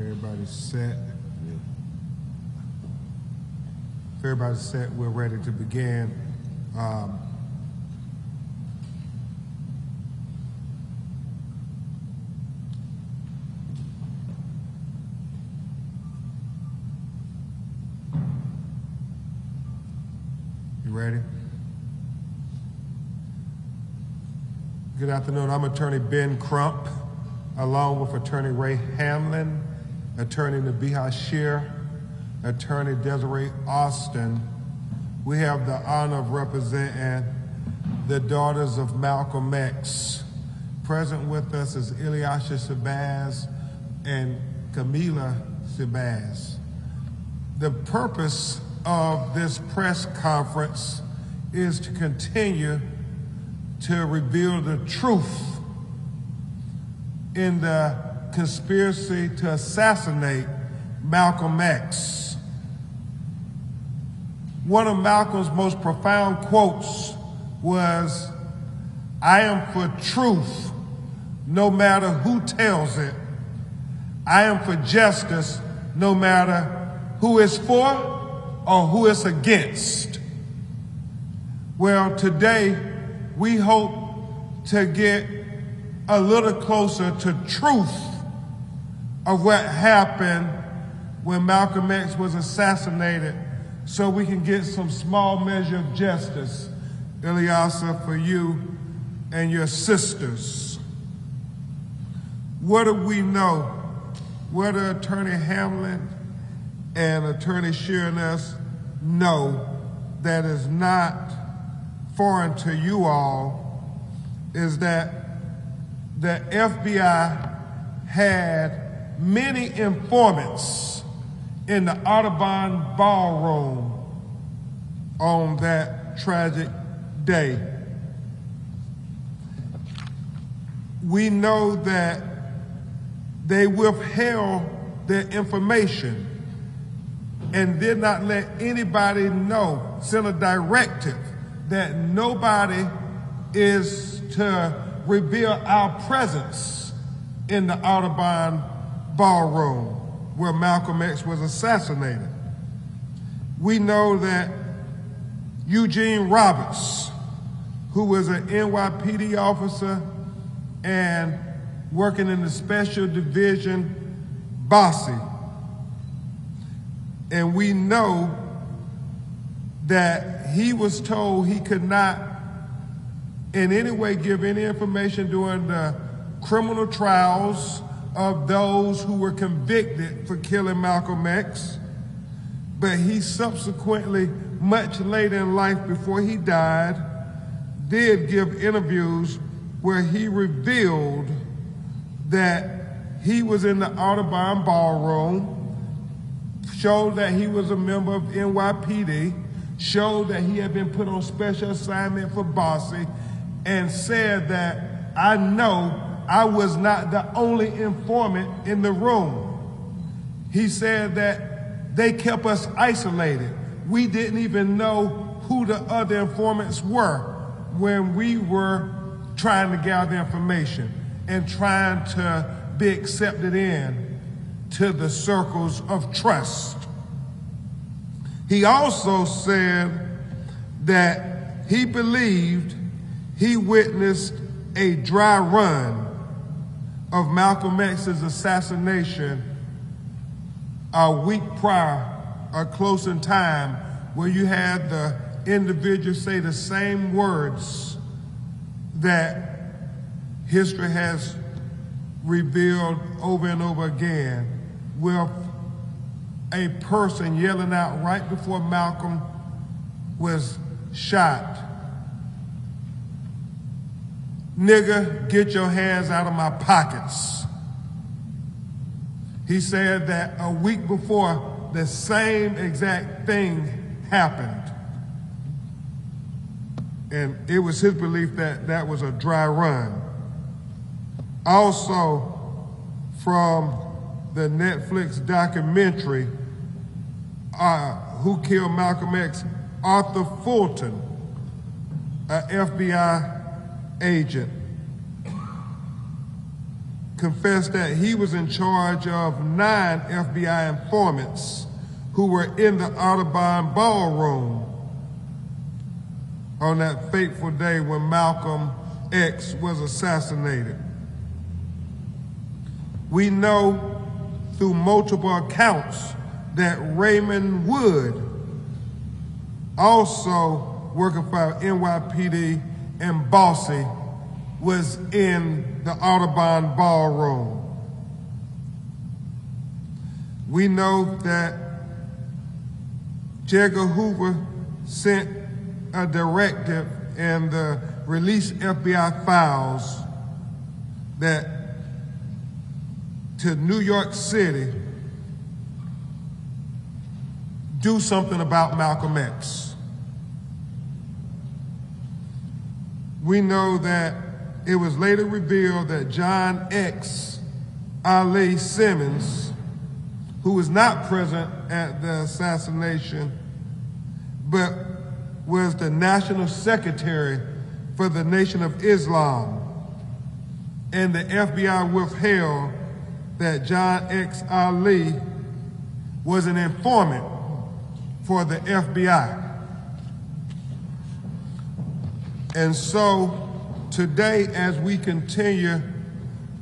Everybody's set. If everybody's set, we're ready to begin. You ready? Good afternoon. I'm Attorney Ben Crump, along with Attorney Ray Hamlin, Attorney Nabiha Shear, Attorney Desiree Austin. We have the honor of representing the daughters of Malcolm X. Present with us is Ilyasha Shabazz and Camila Shabazz. The purpose of this press conference is to continue to reveal the truth in the conspiracy to assassinate Malcolm X. One of Malcolm's most profound quotes was, "I am for truth, no matter who tells it. I am for justice, no matter who is for or who is against." Well, today we hope to get a little closer to truth of what happened when Malcolm X was assassinated, so we can get some small measure of justice, Ilyasha, for you and your sisters. What do we know? What do Attorney Hamlin and Attorney Shear and us know that is not foreign to you all is that the FBI had many informants in the Audubon ballroom on that tragic day. We know that they withheld their information and did not let anybody know, send a directive that nobody is to reveal our presence in the Audubon ballroom where Malcolm X was assassinated. We know that Eugene Roberts, who was an NYPD officer and working in the Special Division Bossy, and we know that he was told he could not in any way give any information during the criminal trials of those who were convicted for killing Malcolm X. But he subsequently, much later in life before he died, did give interviews where he revealed that he was in the Audubon ballroom, showed that he was a member of NYPD, showed that he had been put on special assignment for Bossy, and said that, "I know I was not the only informant in the room." He said that they kept us isolated. We didn't even know who the other informants were when we were trying to gather information and trying to be accepted in to the circles of trust. He also said that he believed he witnessed a dry run of Malcolm X's assassination a week prior, or close in time, where you had the individual say the same words that history has revealed over and over again, with a person yelling out right before Malcolm was shot, "Nigga, get your hands out of my pockets." He said that a week before, the same exact thing happened. And it was his belief that that was a dry run. Also, from the Netflix documentary, Who Killed Malcolm X, Arthur Fulton, an FBI agent, confessed that he was in charge of 9 FBI informants who were in the Audubon ballroom on that fateful day when Malcolm X was assassinated. We know through multiple accounts that Raymond Wood, also working for NYPD and Bossy, was in the Audubon ballroom. We know that J. Edgar Hoover sent a directive in the released FBI files that to New York City do something about Malcolm X. We know that it was later revealed that John X. Ali Simmons, who was not present at the assassination, but was the National Secretary for the Nation of Islam, and the FBI withheld that John X. Ali was an informant for the FBI. And so today, as we continue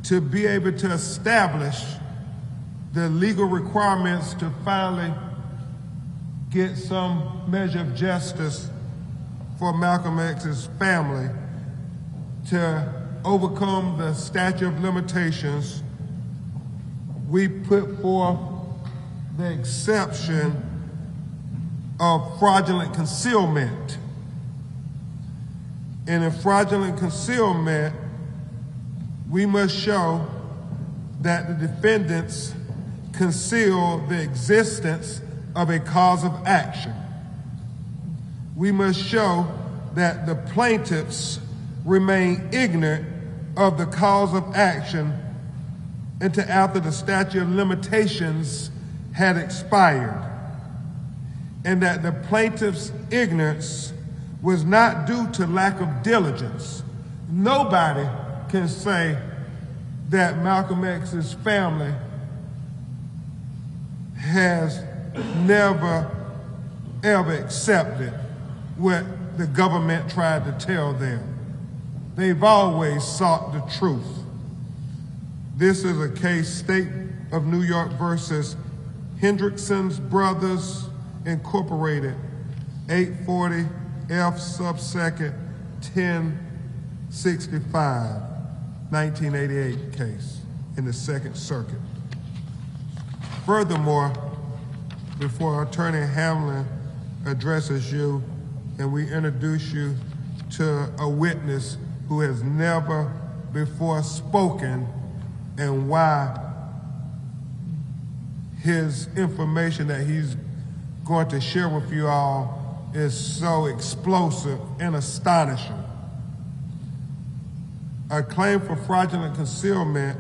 to be able to establish the legal requirements to finally get some measure of justice for Malcolm X's family, to overcome the statute of limitations, we put forth the exception of fraudulent concealment. And in fraudulent concealment, we must show that the defendants conceal the existence of a cause of action. We must show that the plaintiffs remain ignorant of the cause of action until after the statute of limitations had expired, and that the plaintiff's ignorance was not due to lack of diligence. Nobody can say that Malcolm X's family has never, ever accepted what the government tried to tell them. They've always sought the truth. This is a case, State of New York versus Hendrickson's Brothers Incorporated, 840 F subsecond 1065, 1988 case in the Second Circuit. Furthermore, before Attorney Hamlin addresses you and we introduce you to a witness who has never before spoken and why his information that he's going to share with you all is so explosive and astonishing. A claim for fraudulent concealment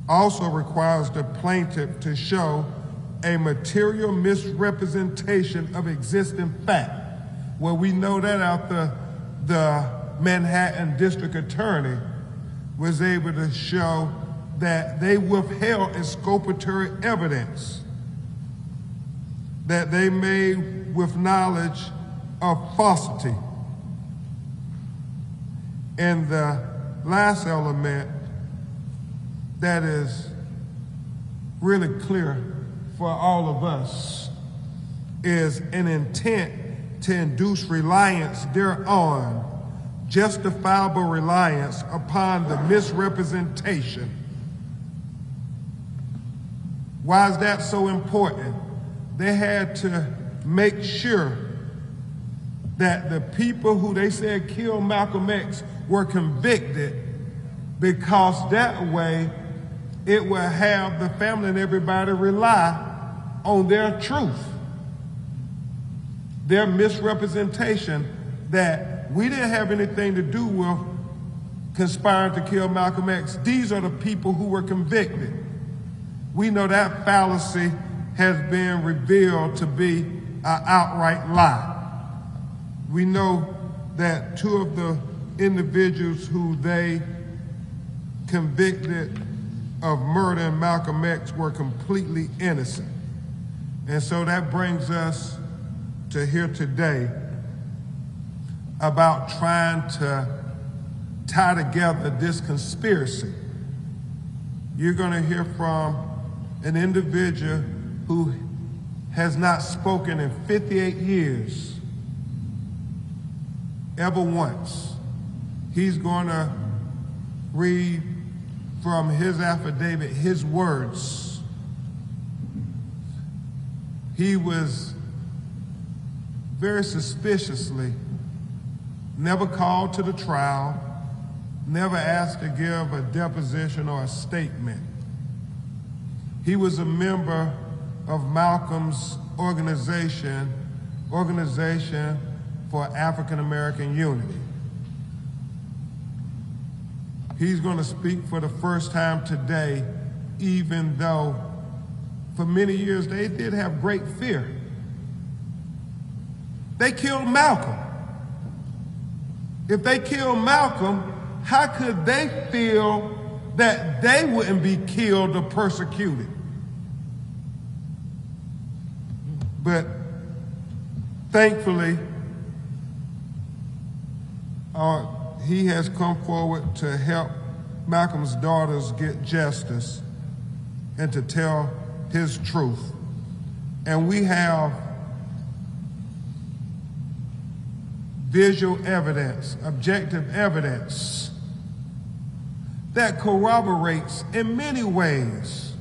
also requires the plaintiff to show a material misrepresentation of existing fact. Well, we know that after the Manhattan District Attorney was able to show that they withheld exculpatory evidence that they made with knowledge of falsity. And the last element that is really clear for all of us is an intent to induce reliance thereon, justifiable reliance upon the misrepresentation. Why is that so important? They had to make sure that the people who they said killed Malcolm X were convicted, because that way it will have the family and everybody rely on their truth, their misrepresentation that we didn't have anything to do with conspiring to kill Malcolm X. These are the people who were convicted. We know that fallacy has been revealed to be an outright lie. We know that two of the individuals who they convicted of murdering Malcolm X were completely innocent. And so that brings us to here today about trying to tie together this conspiracy. You're going to hear from an individual who has not spoken in 58 years, ever once. He's going to read from his affidavit, his words. He was very suspiciously never called to the trial, never asked to give a deposition or a statement. He was a member of Malcolm's organization for African American Unity. He's going to speak for the first time today, even though for many years they did have great fear. They killed Malcolm. If they killed Malcolm, how could they feel that they wouldn't be killed or persecuted? But thankfully, he has come forward to help Malcolm's daughters get justice and to tell his truth. And we have visual evidence, objective evidence that corroborates in many ways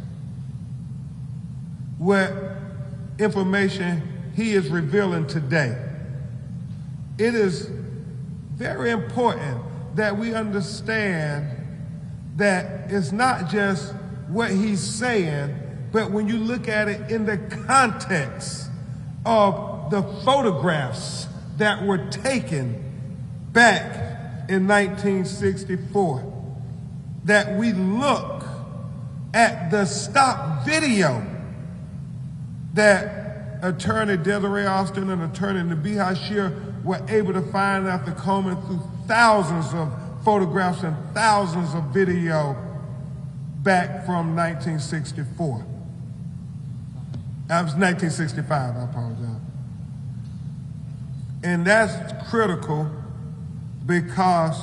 what information he is revealing today. It is very important that we understand that it's not just what he's saying, but when you look at it in the context of the photographs that were taken back in 1964, that we look at the stock video that Attorney Desiree Austin and Attorney Nabiha Shir were able to find after combing through thousands of photographs and thousands of video back from 1964. That was 1965, I apologize. And that's critical because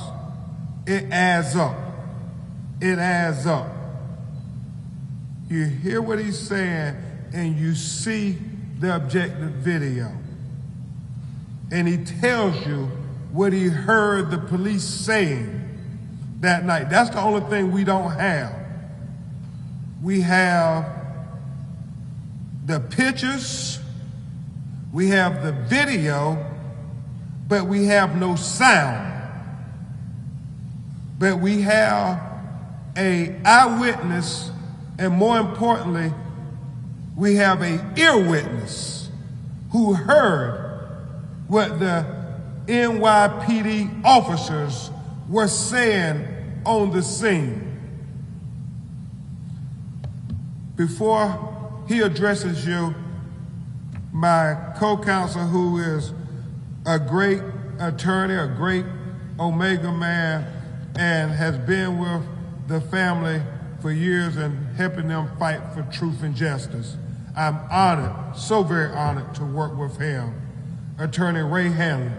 it adds up. It adds up. You hear what he's saying and you see the objective video. And he tells you what he heard the police saying that night. That's the only thing we don't have. We have the pictures, we have the video, but we have no sound. But we have an eyewitness, and more importantly, we have an ear witness who heard what the NYPD officers were saying on the scene. Before he addresses you, my co-counsel, who is a great attorney, a great Omega man, and has been with the family for years and helping them fight for truth and justice. I'm honored, so very honored to work with him. Attorney Ray Hanley.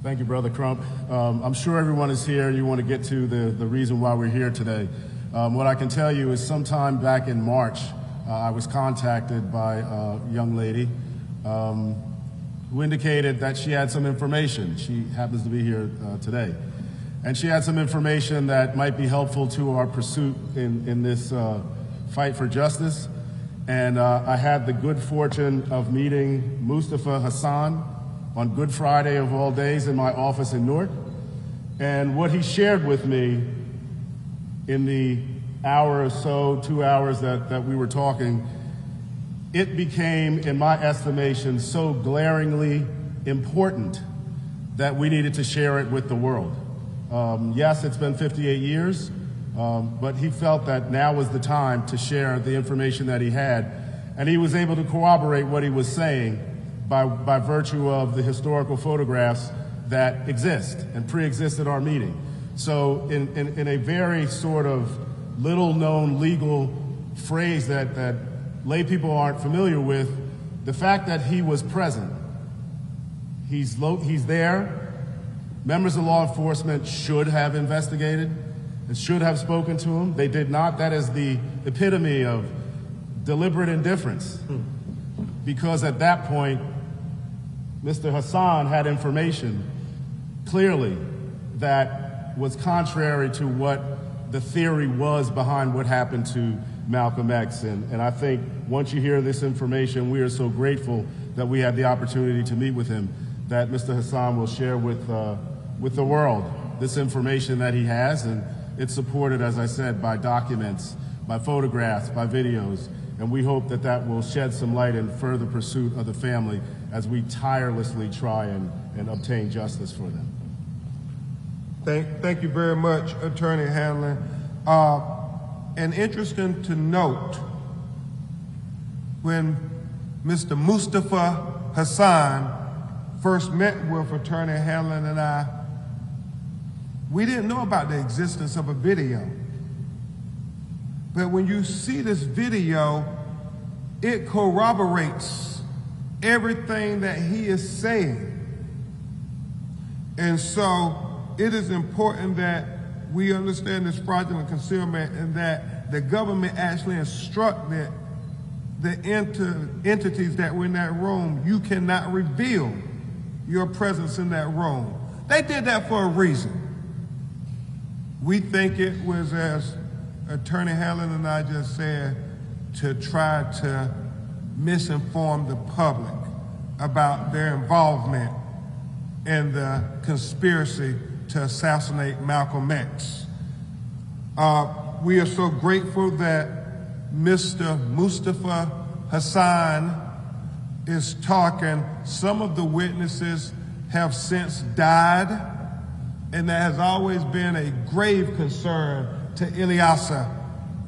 Thank you, Brother Crump. I'm sure everyone is here and you want to get to the reason why we're here today. What I can tell you is sometime back in March, I was contacted by a young lady who indicated that she had some information. She happens to be here today. And she had some information that might be helpful to our pursuit in this fight for justice. And I had the good fortune of meeting Mustafa Hassan on Good Friday of all days in my office in Newark. And what he shared with me in the hour or so, 2 hours that we were talking, it became, in my estimation, so glaringly important that we needed to share it with the world. Yes, it's been 58 years, but he felt that now was the time to share the information that he had. And he was able to corroborate what he was saying by virtue of the historical photographs that exist and pre-exist at our meeting. So in a very sort of little-known legal phrase that lay people aren't familiar with, the fact that he was present, he's there, members of law enforcement should have investigated and should have spoken to him. They did not. That is the epitome of deliberate indifference. Because at that point, Mr. Hassan had information clearly that was contrary to what the theory was behind what happened to Malcolm X. And I think once you hear this information, we are so grateful that we had the opportunity to meet with him, that Mr. Hassan will share with the world this information that he has. And it's supported, as I said, by documents, by photographs, by videos. And we hope that that will shed some light in further pursuit of the family as we tirelessly try and obtain justice for them. Thank you very much, Attorney Hanlon. And interesting to note, when Mr. Mustafa Hassan first met with Attorney Hanlon and I, we didn't know about the existence of a video. But when you see this video, it corroborates everything that he is saying. And so it is important that we understand this fraudulent concealment and that the government actually instructed the entities that were in that room, you cannot reveal your presence in that room. They did that for a reason. We think it was, as Attorney Hanlon and I just said, to try to misinform the public about their involvement in the conspiracy to assassinate Malcolm X. We are so grateful that Mr. Mustafa Hassan is talking. Some of the witnesses have since died, and that has always been a grave concern to Ilyasa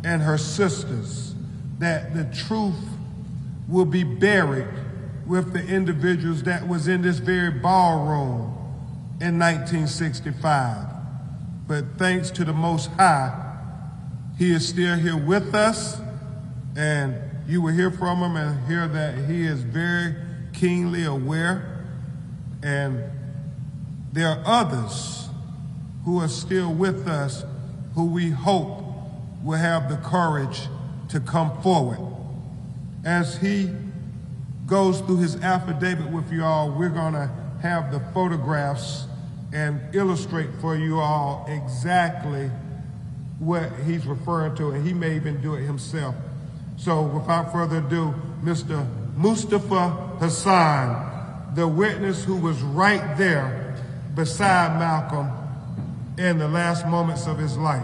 and her sisters, that the truth will be buried with the individuals that was in this very ballroom in 1965. But thanks to the Most High, he is still here with us, and you will hear from him and hear that he is very keenly aware. And there are others who are still with us who we hope will have the courage to come forward. As he goes through his affidavit with you all, we're gonna have the photographs and illustrate for you all exactly what he's referring to, and he may even do it himself. So without further ado, Mr. Mustafa Hassan, the witness who was right there beside Malcolm in the last moments of his life.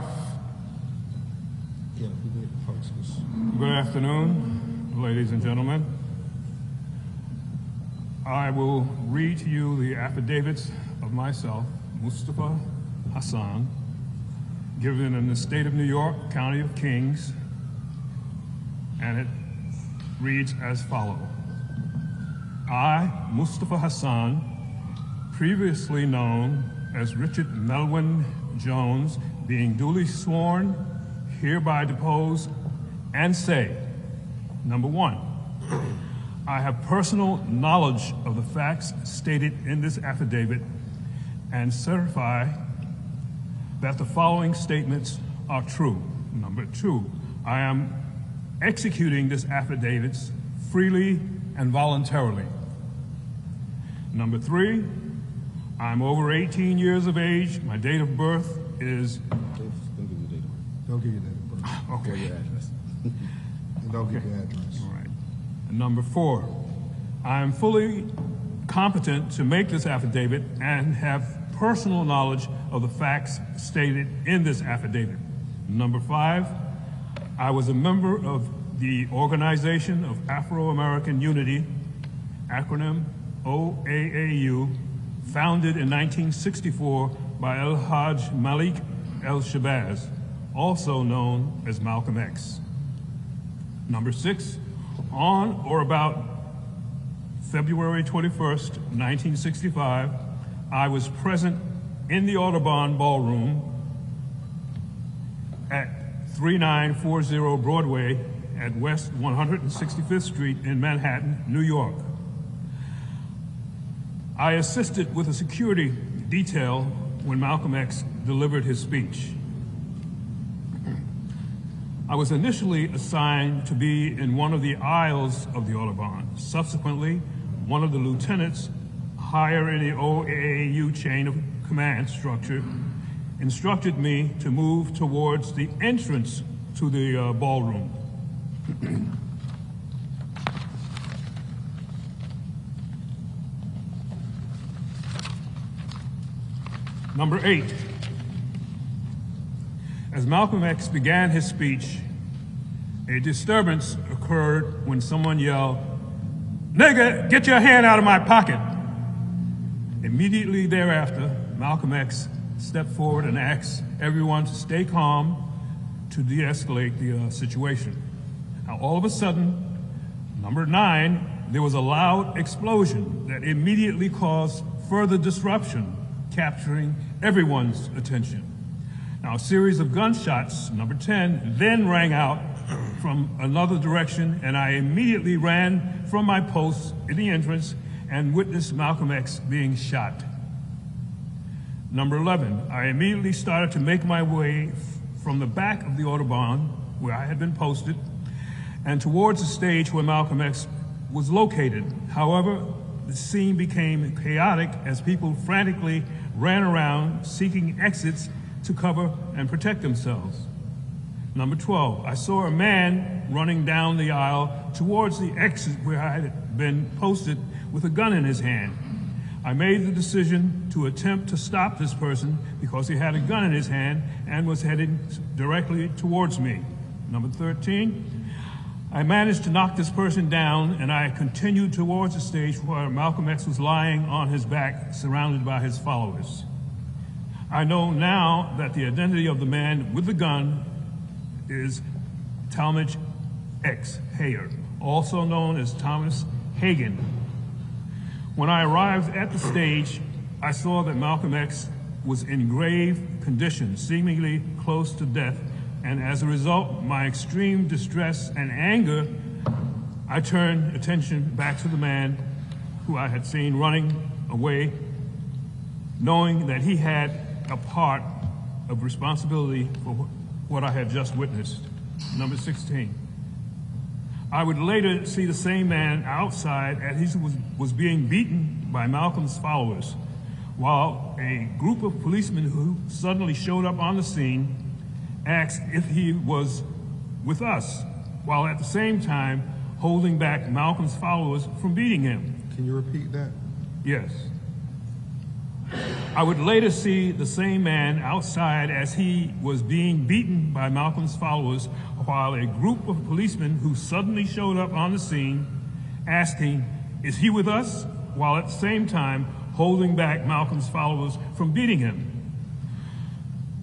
Good afternoon, ladies and gentlemen. I will read to you the affidavits of myself, Mustafa Hassan, given in the state of New York, County of Kings, and it reads as follows. I, Mustafa Hassan, previously known as Richard Melvin Jones, being duly sworn, hereby depose and say, number one, I have personal knowledge of the facts stated in this affidavit and certify that the following statements are true. Number two, I am executing this affidavit freely and voluntarily. Number three, I'm over 18 years of age. My date of birth is... Don't give your date of birth. Okay. Your address. And don't give your address. All right. And number four, I am fully competent to make this affidavit and have personal knowledge of the facts stated in this affidavit. Number five, I was a member of the Organization of Afro-American Unity, acronym OAAU, founded in 1964 by El-Hajj Malik El-Shabazz, also known as Malcolm X. Number six, on or about February 21st, 1965, I was present in the Audubon Ballroom at 3940 Broadway at West 165th Street in Manhattan, New York. I assisted with a security detail when Malcolm X delivered his speech. I was initially assigned to be in one of the aisles of the Audubon. Subsequently, one of the lieutenants higher in the OAAU chain of command structure instructed me to move towards the entrance to the ballroom. Number 8. As Malcolm X began his speech, a disturbance occurred when someone yelled, "Nigga, get your hand out of my pocket." Immediately thereafter, Malcolm X stepped forward and asked everyone to stay calm to de-escalate the situation. Now, all of a sudden, number 9, there was a loud explosion that immediately caused further disruption, capturing everyone's attention. Now, a series of gunshots, number 10, then rang out from another direction, and I immediately ran from my post in the entrance and witnessed Malcolm X being shot. Number 11, I immediately started to make my way from the back of the Audubon, where I had been posted, and towards the stage where Malcolm X was located. However, the scene became chaotic as people frantically ran around seeking exits to cover and protect themselves. Number 12, I saw a man running down the aisle towards the exit where I had been posted with a gun in his hand. I made the decision to attempt to stop this person because he had a gun in his hand and was heading directly towards me. Number 13, I managed to knock this person down, and I continued towards the stage where Malcolm X was lying on his back, surrounded by his followers. I know now that the identity of the man with the gun is Talmadge X. Hayer, also known as Thomas Hagen. When I arrived at the stage, I saw that Malcolm X was in grave condition, seemingly close to death, and as a result, my extreme distress and anger, I turned attention back to the man who I had seen running away, knowing that he had a part of responsibility for what I had just witnessed. Number 16. I would later see the same man outside as he was being beaten by Malcolm's followers, while a group of policemen who suddenly showed up on the scene asked if he was with us, while at the same time holding back Malcolm's followers from beating him. Can you repeat that? Yes. I would later see the same man outside as he was being beaten by Malcolm's followers, while a group of policemen who suddenly showed up on the scene asking, "Is he with us?" while at the same time holding back Malcolm's followers from beating him.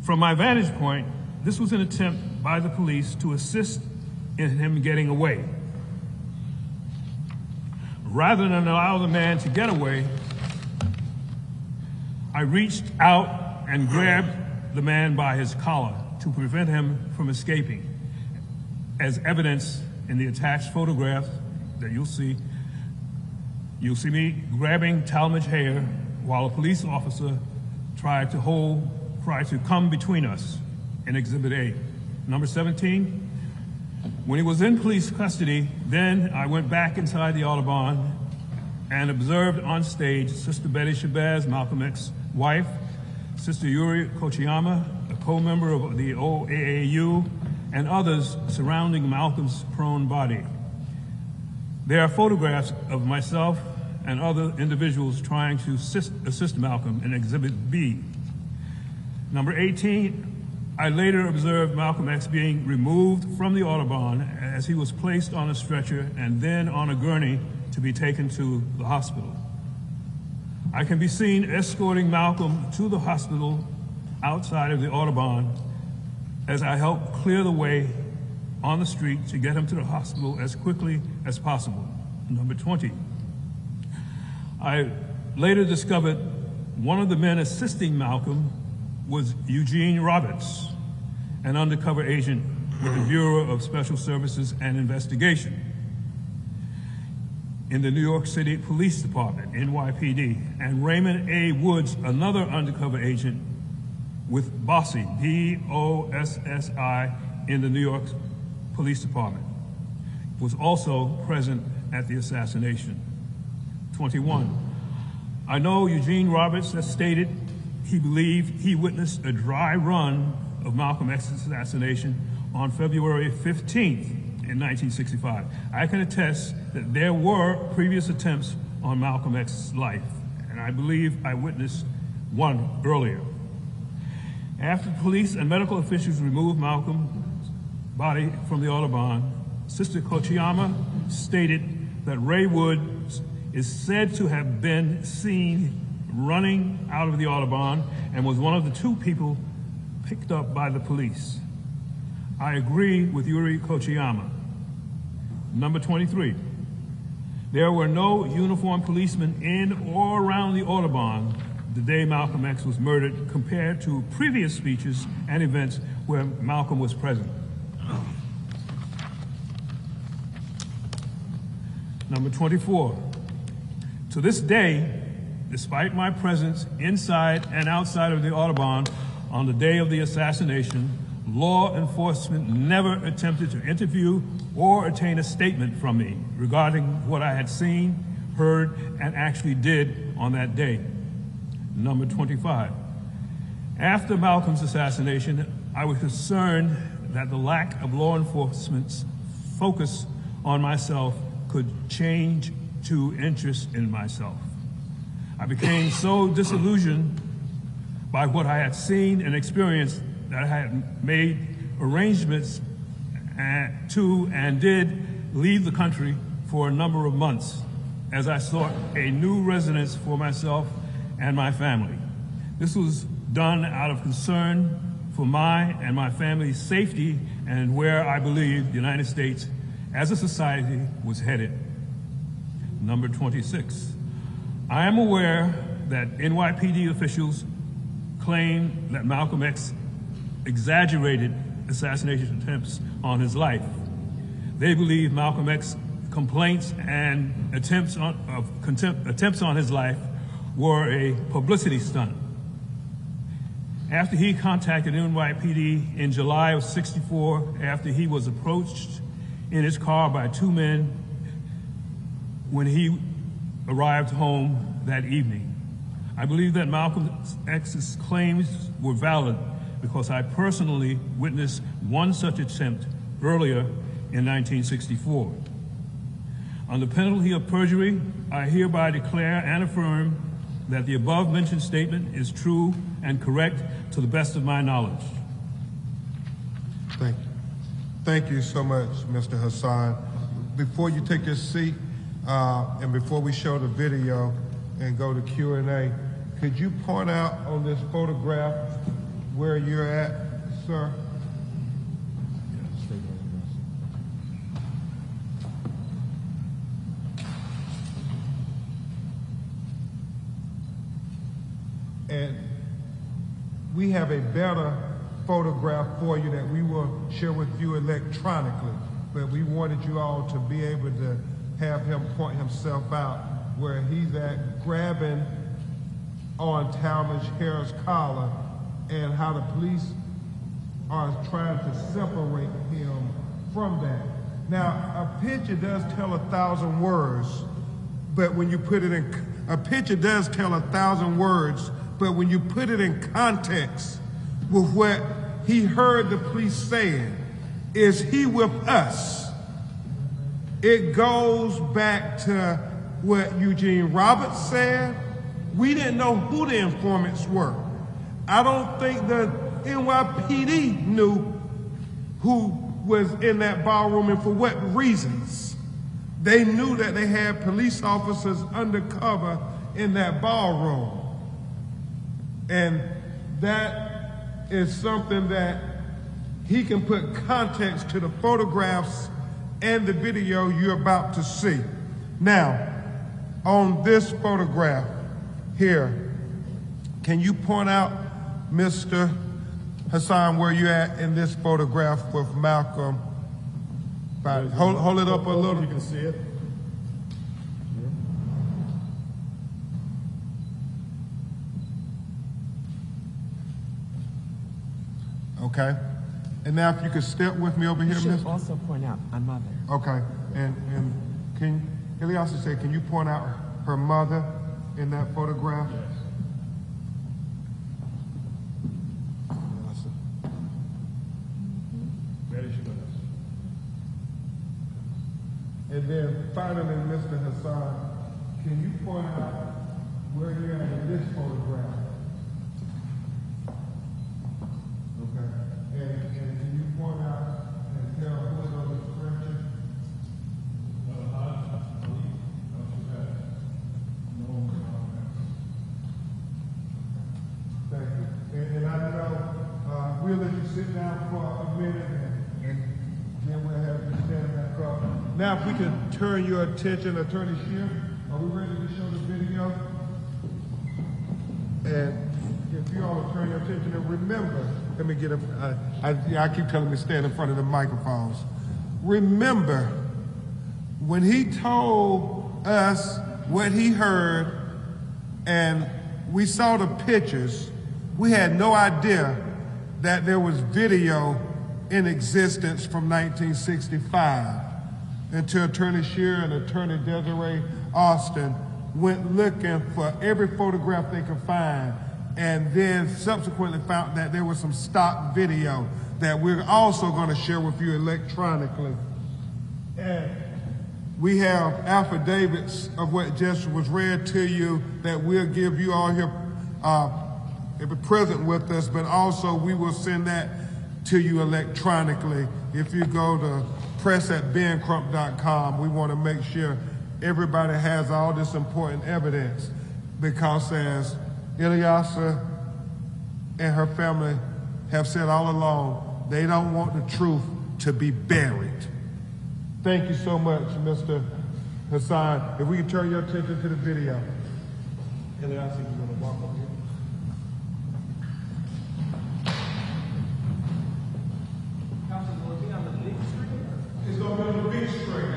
From my vantage point, this was an attempt by the police to assist in him getting away. Rather than allow the man to get away, I reached out and grabbed the man by his collar to prevent him from escaping. As evidence in the attached photograph that you'll see me grabbing Talmadge Hayer while a police officer tried to come between us in Exhibit A. Number 17, when he was in police custody, then I went back inside the Audubon and observed on stage Sister Betty Shabazz, Malcolm X's wife, Sister Yuri Kochiyama, a co-member of the OAAU, and others surrounding Malcolm's prone body. There are photographs of myself and other individuals trying to assist Malcolm in Exhibit B. Number 18, I later observed Malcolm X being removed from the Audubon as he was placed on a stretcher and then on a gurney to be taken to the hospital. I can be seen escorting Malcolm to the hospital outside of the Audubon as I help clear the way on the street to get him to the hospital as quickly as possible. Number 20. I later discovered One of the men assisting Malcolm was Eugene Roberts, an undercover agent with the Bureau of Special Services and Investigation in the New York City Police Department, NYPD, and Raymond A. Woods, another undercover agent with BOSSI, B-O-S-S-I, in the New York Police Department, was also present at the assassination. 21. I know Eugene Roberts has stated he believed he witnessed a dry run of Malcolm X's assassination on February 15th in 1965. I can attest that there were previous attempts on Malcolm X's life, and I believe I witnessed one earlier. After police and medical officials removed Malcolm's body from the Audubon, Sister Kochiyama stated that Ray Woods is said to have been seen running out of the Audubon and was one of the 2 people picked up by the police. I agree with Yuri Kochiyama. Number 23, there were no uniformed policemen in or around the Audubon the day Malcolm X was murdered compared to previous speeches and events where Malcolm was present. Number 24, to this day, despite my presence inside and outside of the Audubon on the day of the assassination, law enforcement never attempted to interview or obtain a statement from me regarding what I had seen, heard, and actually did on that day. Number 25, after Malcolm's assassination, I was concerned that the lack of law enforcement's focus on myself could change to interest in myself. I became so disillusioned by what I had seen and experienced that I had made arrangements to and did leave the country for a number of months as I sought a new residence for myself and my family. This was done out of concern for my and my family's safety and where I believe the United States as a society was headed. Number 26. I am aware that NYPD officials claim that Malcolm X exaggerated assassination attempts on his life. They believe Malcolm X's complaints and attempts on his life were a publicity stunt. After he contacted NYPD in July of '64, after he was approached in his car by 2 men when he arrived home that evening, I believe that Malcolm X's claims were valid because I personally witnessed one such attempt earlier in 1964. On the penalty of perjury, I hereby declare and affirm that the above-mentioned statement is true and correct to the best of my knowledge. Thank you. Thank you so much, Mr. Hassan. Before you take your seat, and before we show the video and go to Q&A, could you point out on this photograph where you're at, sir? And we have a better photograph for you that we will share with you electronically, but we wanted you all to be able to have him point himself out where he's at, grabbing on Talmadge Harris' collar, and how the police are trying to separate him from that. Now, a picture does tell 1,000 words, but when you put it in, a picture does tell 1,000 words, but when you put it in context with what he heard the police saying, is he with us? It goes back to what Eugene Roberts said. We didn't know who the informants were. I don't think the NYPD knew who was in that ballroom and for what reasons. They knew that they had police officers undercover in that ballroom. And that is something that he can put context to the photographs and the video you're about to see. Now, on this photograph here, can you point out, Mr. Hassan, where you at in this photograph with Malcolm? Hold it up a little. You can see it. Okay. And now if you could step with me over here, You should Mr. also point out my mother. Okay. And can Ilyasa say, can you point out her mother in that photograph? Yes. Very sure. And then finally, Mr. Hassan, can you point out where you're at in this photograph? Okay. And can you point out and tell who is on this picture? Thank you. And I know we'll let you sit down for a minute and then we'll have you stand back up. Now, if we can turn your attention, Attorney Shear, are we ready to show the video? And if you all will turn your attention, and remember, let me get up. I keep telling me to stand in front of the microphones. Remember, when he told us what he heard and we saw the pictures, we had no idea that there was video in existence from 1965 until Attorney Shear and Attorney Desiree Austin went looking for every photograph they could find, and then subsequently found that there was some stock video that we're also going to share with you electronically. And we have affidavits of what just was read to you that we'll give you all here present with us, but also we will send that to you electronically. If you go to press@bencrump.com, we want to make sure everybody has all this important evidence, because as Ilyasa and her family have said all along, they don't want the truth to be buried. Thank you so much, Mr. Hassan. If we can turn your attention to the video. Ilyasa, you want to walk up here? It's going to be on the big screen.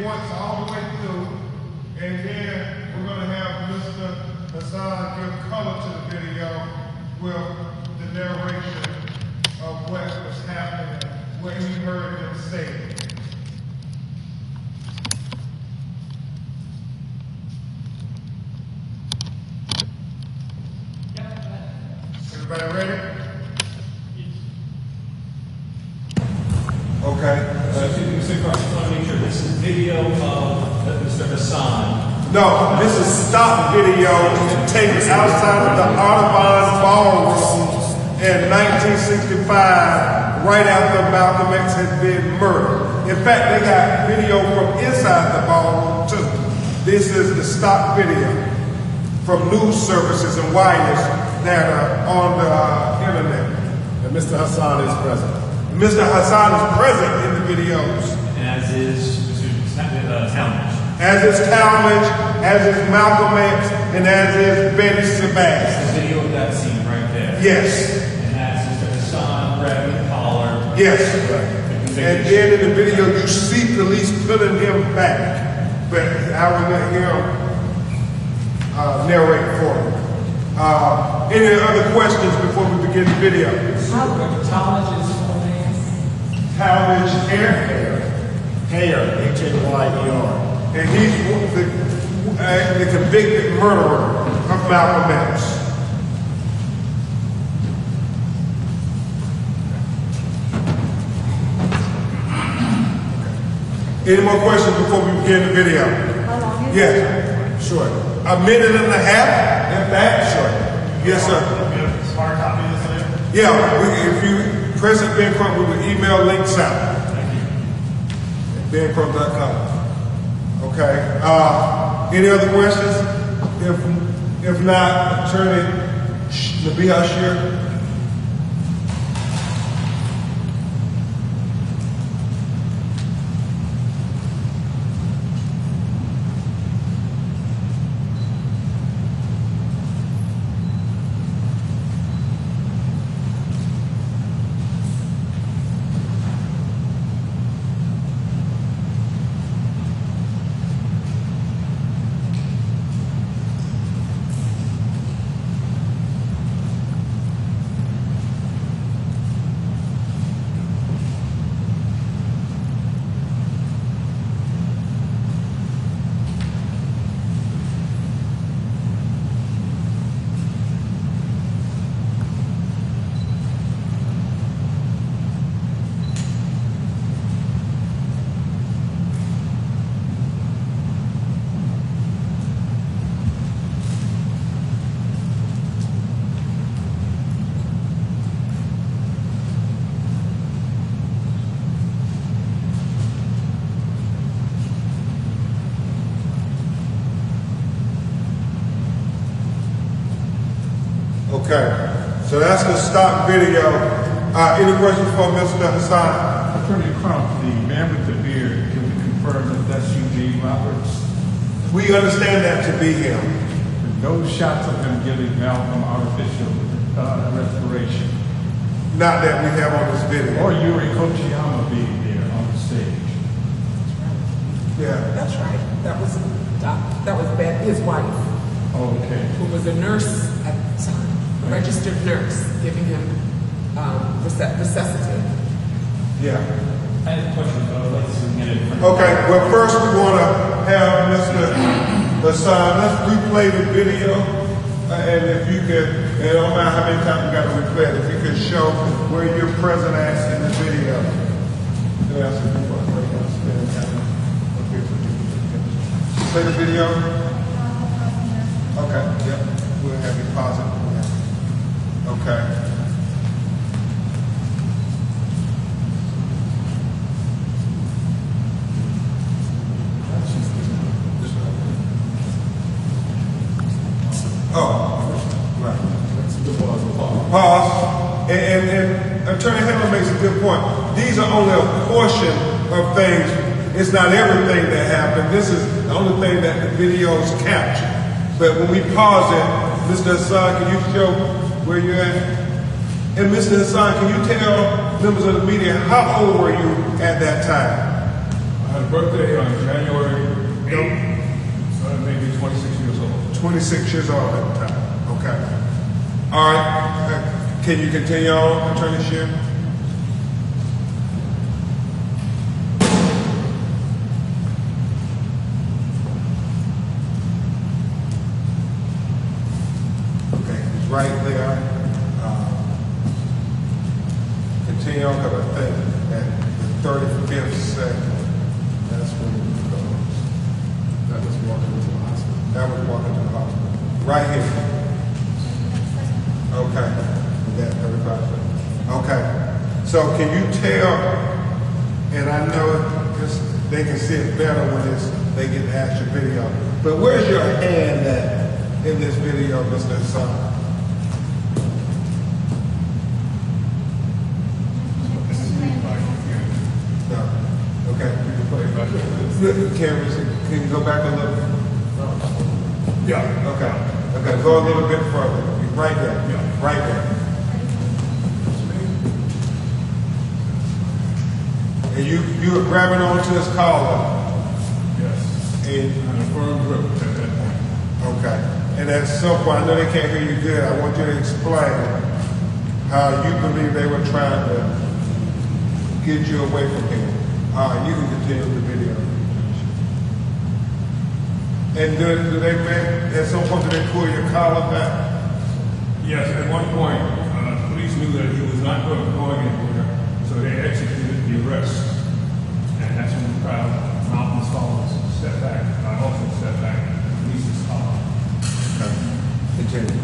Once all the way through, and then we're going to have Mr. Hassan give color to the video with the narration of what was happening, what he heard them say. Everybody ready? Okay. Mr. Crump, I just want to make sure this is video of Mr. Hassan. No, this is stock video taken outside of the Audubon Ballroom in 1965, right after Malcolm X had been murdered. In fact, they got video from inside the ballroom too. This is the stock video from news services and wires that are on the internet. And Mr. Hassan is present. Mr. Hassan is present in the videos. As is Talmadge. As is Talmadge, as is Malcolm X, and as is Betty Sebastian. The video of that scene right there. Yes. And that's Mr. Hassan grabbing the collar. Yes. And then in the video, you see police pulling him back. But I will let him narrate for you. Any other questions before we begin the video? Talmadge's full name? Talmadge Hayer. Hayer, H-A-Y-E-R. And he's the convicted murderer of Malcolm X. Any more questions before we begin the video? How long is it? Yes, sure. A minute and a half, if that, sure. Yes, sir. Hard copy of this later? Yeah, if you press it, Ben Crump, we will email links out. BenCrump.com. Okay. Any other questions? If not, Attorney Nabiha Shir. Okay, so that's the stock video. Any questions for Mr. Hassan? Attorney Crump, the man with the beard, can we confirm that that's Eugene Roberts? We understand that to be him. No shots of him giving Malcolm artificial respiration. Not that we have on this video. Or Yuri Kochiyama being there on the stage. Yeah. That's right. That was his wife, Okay. who was a nurse at the time, a registered nurse, giving him resuscitate. Yeah. I have a question, but I'd like to get it. Okay, well first we want to have Mr. Hassan, let's replay the video. And if you could, and I don't matter how many times we got to replay it, if you could show where you're present at in the video. Play the video. Okay, yep, we'll have you pause it. Okay. Oh, right. Pause. And Attorney Hammer makes a good point. These are only a portion of things. It's not everything that happened. This is the only thing that the videos capture. But when we pause it, Mr. Hassan, can you show where you're at? And Mr. Hassan, can you tell members of the media how old were you at that time? I had a birthday on January 8th, so maybe 26 years old. 26 years old at the time. Okay. All right. Can you continue on, Attorney Shear? Okay, he's right there. Continue on, because I think at the 35th second, that's when it goes. That was walking to the hospital. That was walking to the hospital. Right here. Okay. That 35 seconds. Okay. So can you tell, and I know they can see it better when they get the actual video, but where's your hand at in this video, Mr. Hassan? You can play back. The cameras, can you go back a little? Yeah. Okay. Go a little bit further. Right there. Yeah. Right there. And you were grabbing onto his collar. Yes. And a firm grip at that point. okay. And at some point, I know they can't hear you good. I want you to explain how you believe they were trying to get you away from him. You can continue the video. And do they make, at some point, do they pull your collar back? Yes, at one point, police knew that he was not going anywhere, so they executed the arrest. And that's when the crowd, mountains followers, stepped back. I also stepped back and released his collar. Okay. Continue.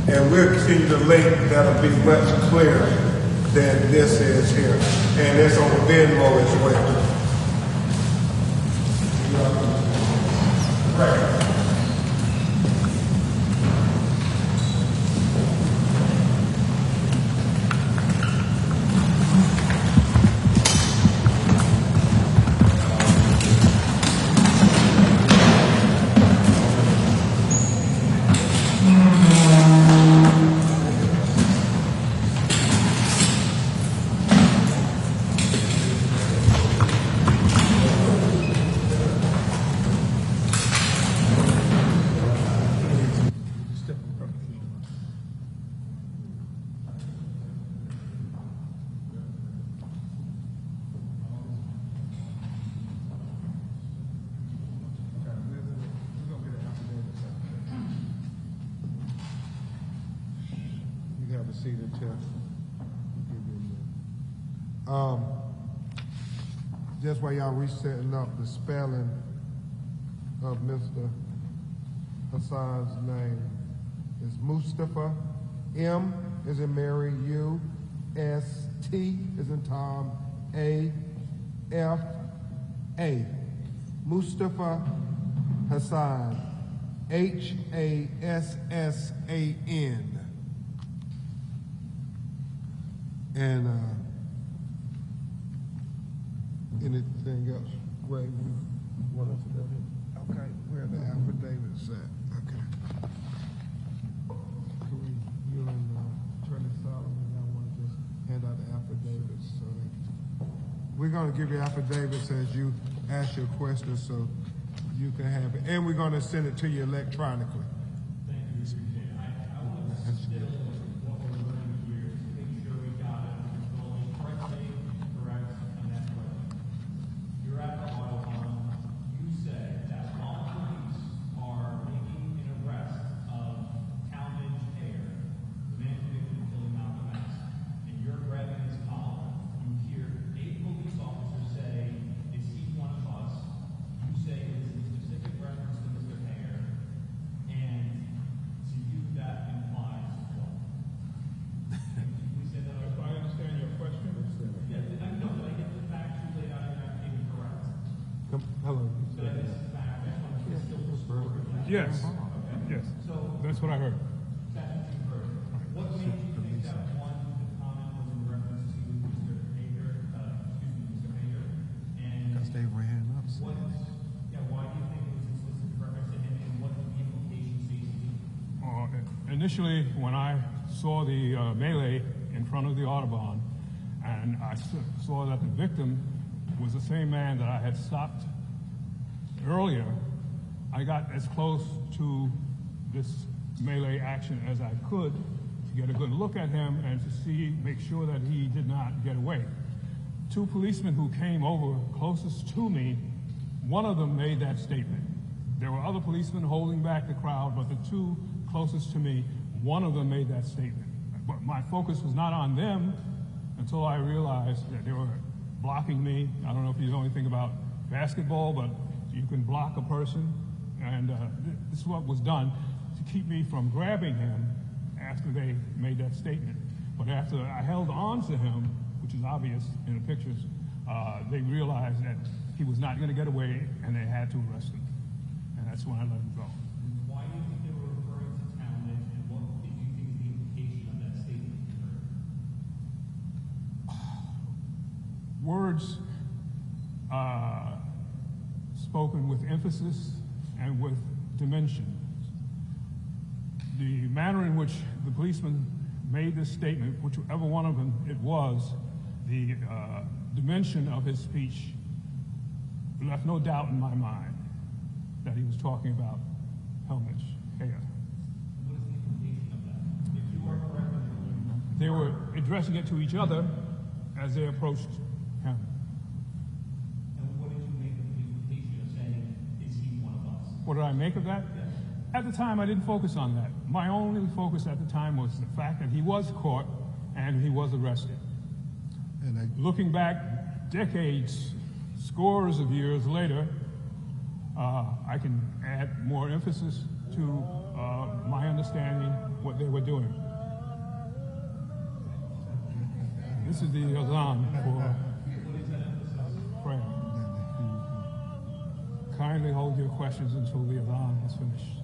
And we'll continue to link that'll be much clearer than this is here. And it's on Venmo as well. Right. You have a seat and test. Just while y'all resetting up the spelling of Mr. Hassan's name is Mustafa. M is in Mary, U, S, T is in Tom, A, F, A. Mustafa Hassan, Hassan. And anything else? Ray, you want us to go ahead? Okay, where the affidavits at? Okay. You and Attorney Solomon, I want to just hand out the affidavits. So we're going to give you affidavits as you ask your questions so you can have it. And we're going to send it to you electronically. Thank you, Mr. Chair. I want to distill what we're learning here to make sure we got it going correctly, correct, and that's right. You're at the Autobahn. You say that while police are making an arrest of Talmadge Air, the man convicted of killing Malcolm X, and you're grabbing his collar, you hear 8 police officers say, "Is he one of us?" You say it is in specific reference to Mr. Hare, and to you that implies what? We say that If I understand your question, yeah, did I know that I get the facts you laid out in that being correct? Hello. That is the fact, that's what I'm still supporting. yes, yes, So, that's what I heard. that's what you heard. What made you think that one, the comment was in reference to Mr. Hager, Mr. Hager, and Because they ran up. what, why do you think it was in specific reference to him, and what the implications seem to be? Initially, when I saw the melee in front of the Autobahn, and I saw that the victim was the same man that I had stopped earlier, I got as close to this melee action as I could to get a good look at him and to make sure that he did not get away. 2 policemen who came over closest to me, one of them made that statement. There were other policemen holding back the crowd, but the 2 closest to me, one of them made that statement. But my focus was not on them until I realized that they were blocking me. I don't know if you know anything about basketball, but you can block a person And this is what was done to keep me from grabbing him after they made that statement. But after I held on to him, which is obvious in the pictures, they realized that he was not going to get away, and they had to arrest him. And that's when I let him go. Why do you think they were referring to Talmadge, and what did you think the implication of that statement you heard? Words spoken with emphasis and with dimension. The manner in which the policeman made this statement, whichever one of them it was, the dimension of his speech left no doubt in my mind that he was talking about Talmadge. What is the implication of that? If you are correct, They were addressing it to each other as they approached him. and what did you make of the implication of saying, is he one of us? What did I make of that? Yes. At the time, I didn't focus on that. My only focus at the time was the fact that he was caught and he was arrested. And Looking back decades, scores of years later, I can add more emphasis to my understanding what they were doing. This is the azan for prayer. Kindly hold your questions until the azan is finished.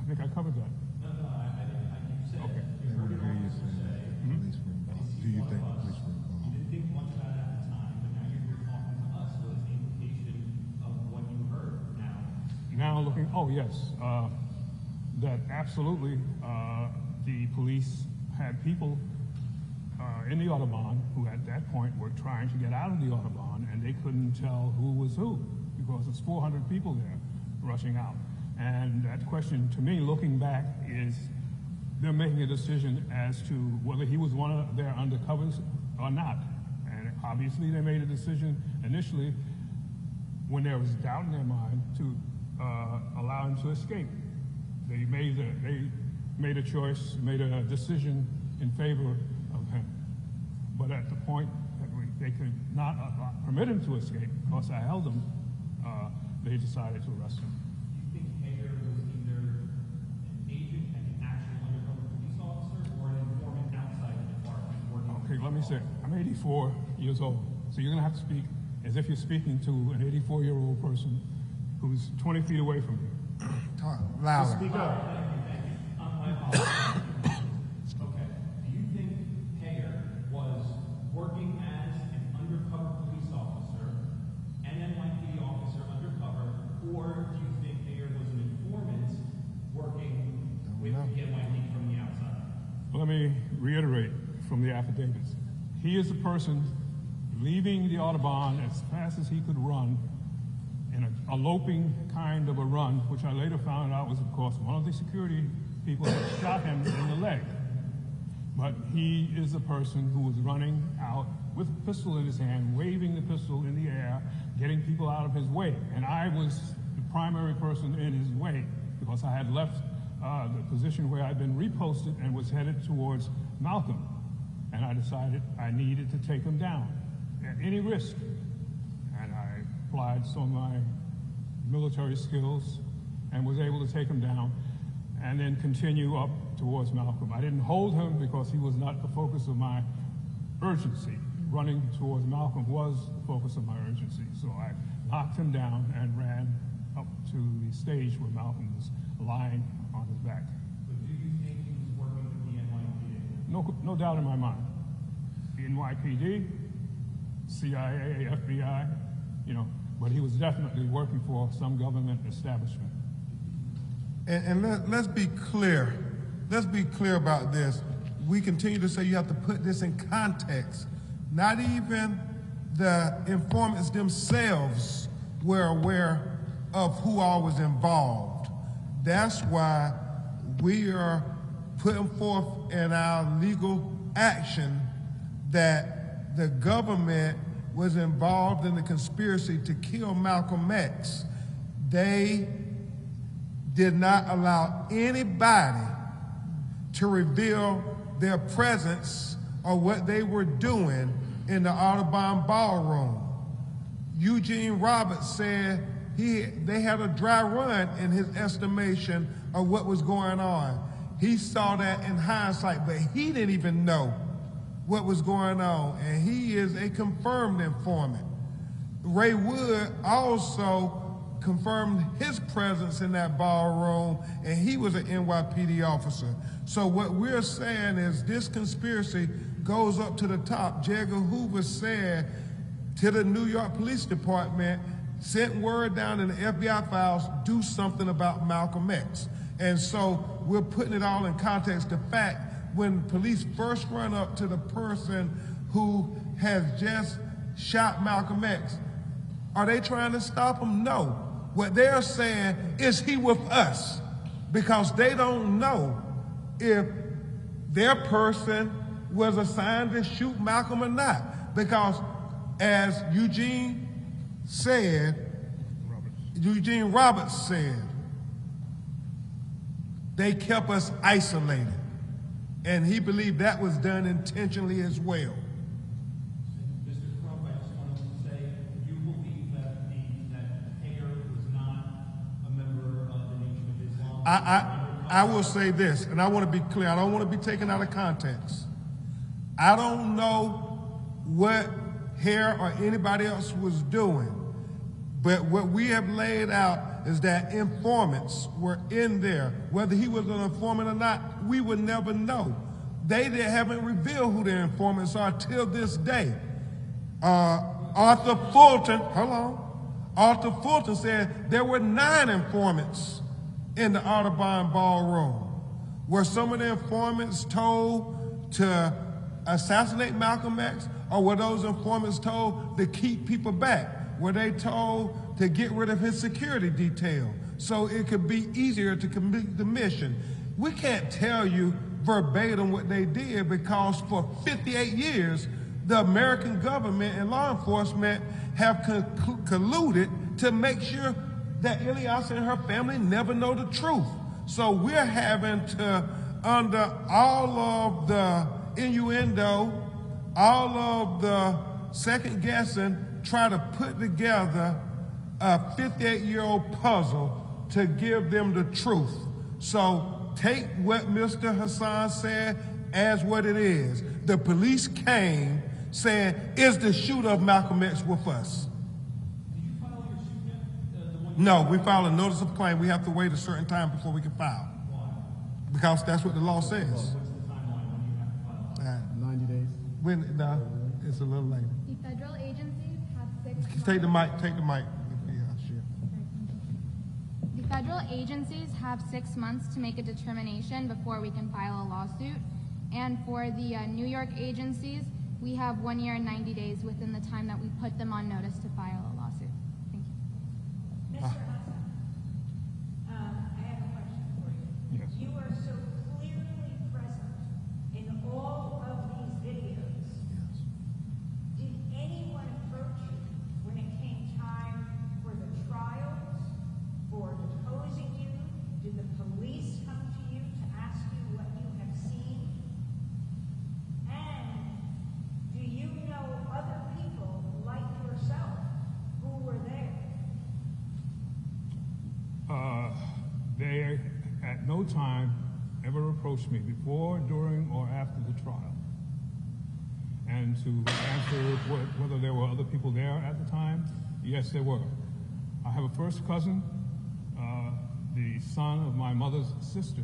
I think I covered that. No, I didn't. You said Okay. you heard an officer say, do you think the police were you involved? didn't think much about it at the time, but now you're here talking to us. What is the implication of what you heard now? Now looking, oh yes, that absolutely the police had people in the Audubon who at that point were trying to get out of the Audubon, and they couldn't tell who was who because there's 400 people there rushing out. And that question to me, looking back, is they're making a decision as to whether he was one of their undercovers or not. And obviously they made a decision initially when there was doubt in their mind to allow him to escape. They made a choice, made a decision in favor of him. But at the point that they could not permit him to escape, because I held him, they decided to arrest him. Do you think Hager was either an agent and an actual undercover police officer or an informant outside the department working? Okay, let me say, I'm 84 years old, so you're gonna have to speak as if you're speaking to an 84-year-old person who's 20 feet away from you. Talk louder. Speak up. My apologies. Okay. Do you think Hager was working as an undercover police officer, an NYPD officer undercover, or do you think Hager was an informant working with the NYPD from the outside? Let me reiterate from the affidavits. He is a person leaving the Audubon as fast as he could run in a loping kind of a run, which I later found out was, of course, one of the security people had shot him in the leg. But he is a person who was running out with a pistol in his hand, waving the pistol in the air, getting people out of his way. And I was the primary person in his way because I had left the position where I'd been reposted and was headed towards Malcolm. And I decided I needed to take him down at any risk. And I applied some of my military skills and was able to take him down and then continue up towards Malcolm. I didn't hold him because he was not the focus of my urgency. Running towards Malcolm was the focus of my urgency. So I knocked him down and ran up to the stage where Malcolm was lying on his back. But do you think he was working for the NYPD? No doubt in my mind. The NYPD, CIA, FBI, but he was definitely working for some government establishment. And let's be clear. Let's be clear about this. We continue to say you have to put this in context. Not even the informants themselves were aware of who all was involved. That's why we are putting forth in our legal action that the government was involved in the conspiracy to kill Malcolm X. They did not allow anybody to reveal their presence or what they were doing in the Audubon Ballroom. Eugene Roberts said they had a dry run in his estimation of what was going on. He saw that in hindsight, but he didn't even know what was going on, and he is a confirmed informant. Ray Wood also confirmed his presence in that ballroom, and he was an NYPD officer. So what we're saying is this conspiracy goes up to the top. J. Edgar Hoover said to the New York Police Department, sent word down in the FBI files, do something about Malcolm X. And so we're putting it all in context. The fact when police first run up to the person who has just shot Malcolm X, are they trying to stop him? No. What they're saying is he with us, because they don't know if their person was assigned to shoot Malcolm or not. Because as Eugene Roberts said, they kept us isolated. And he believed that was done intentionally as well. Mr. Crump, I just wanted to say, you believe that Hager was not a member of the Nation of Islam? I will say this, and I want to be clear. I don't want to be taken out of context. I don't know what Hare or anybody else was doing, but what we have laid out is that informants were in there. Whether he was an informant or not, we would never know. They haven't revealed who their informants are till this day. Arthur Fulton said there were 9 informants in the Audubon Ballroom. Were some of the informants told to assassinate Malcolm X, or were those informants told to keep people back? Were they told to get rid of his security detail so it could be easier to complete the mission? We can't tell you verbatim what they did, because for 58 years, the American government and law enforcement have colluded to make sure that Ilyasah and her family never know the truth. So we're having to, under all of the innuendo, all of the second guessing, try to put together a 58-year-old puzzle to give them the truth. So take what Mr. Hassan said as what it is. The police came saying, is the shooter of Malcolm X with us? Did you file your suit yet? No, we filed a notice of claim. We have to wait a certain time before we can file. Why? Because that's what the law says. What's the timeline when you have to file? 90 days. No, it's a little later. The federal agencies have 6 months. Take the mic. Yeah, sure. The federal agencies have 6 months to make a determination before we can file a lawsuit. And for the New York agencies, we have 1 year and 90 days within the time that we put them on notice to file a lawsuit. Thank you. Mr. Hassan, I have a question for you. Yes. You are so clearly present in all no time ever approached me before, during, or after the trial. And to answer whether there were other people there at the time, yes, there were. I have a first cousin, the son of my mother's sister,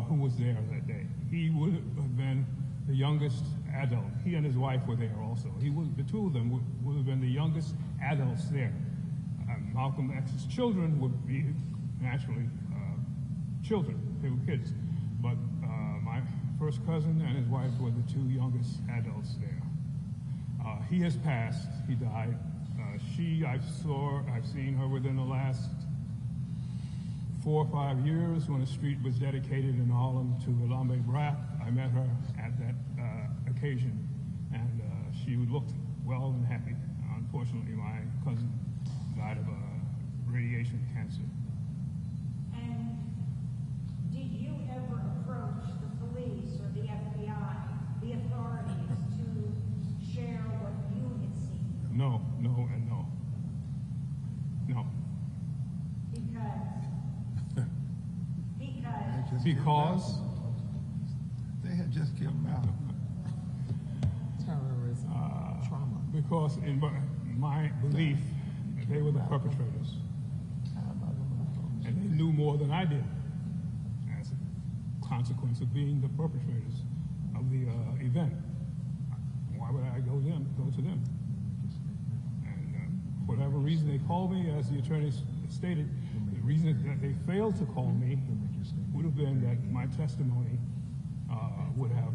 who was there that day. He would have been the youngest adult. He and his wife were there also. The two of them would have been the youngest adults there. Malcolm X's children would be naturally children. They were kids. But my first cousin and his wife were the two youngest adults there. He has passed. He died. I've seen her within the last 4 or 5 years when a street was dedicated in Harlem to Lambe Brack. I met her at that occasion, and she looked well and happy. Unfortunately, my cousin died of radiation cancer. And did you ever approach the police or the FBI, the authorities, to share what you had seen? No, no, and no. No. Because they had just killed Malcolm. Terrorism, trauma. Because in my belief, they were the perpetrators. And they knew more than I did as a consequence of being the perpetrators of the event. Why would I go to them? And for whatever reason they called me, as the attorney stated, the reason that they failed to call me would have been that my testimony would have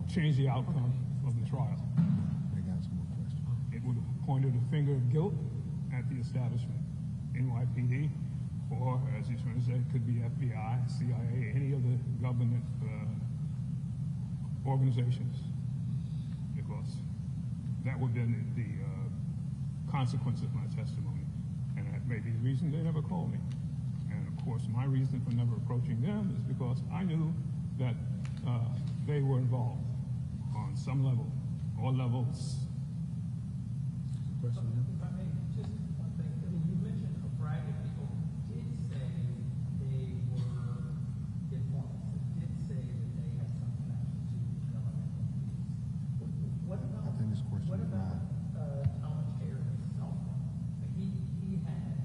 changed the outcome of the trial. It would have pointed a finger of guilt at the establishment, NYPD, or, as the attorney said, it could be FBI, CIA, any of the government organizations, because that would have been the consequence of my testimony. And that may be the reason they never called me. And of course, my reason for never approaching them is because I knew that they were involved on some level or levels. If I may, just one thing. I mean, you mentioned a variety of people did say they were informants. They did say that they had some connection to government. What about? I think this question what is about mine. Thomas Hare himself? He had.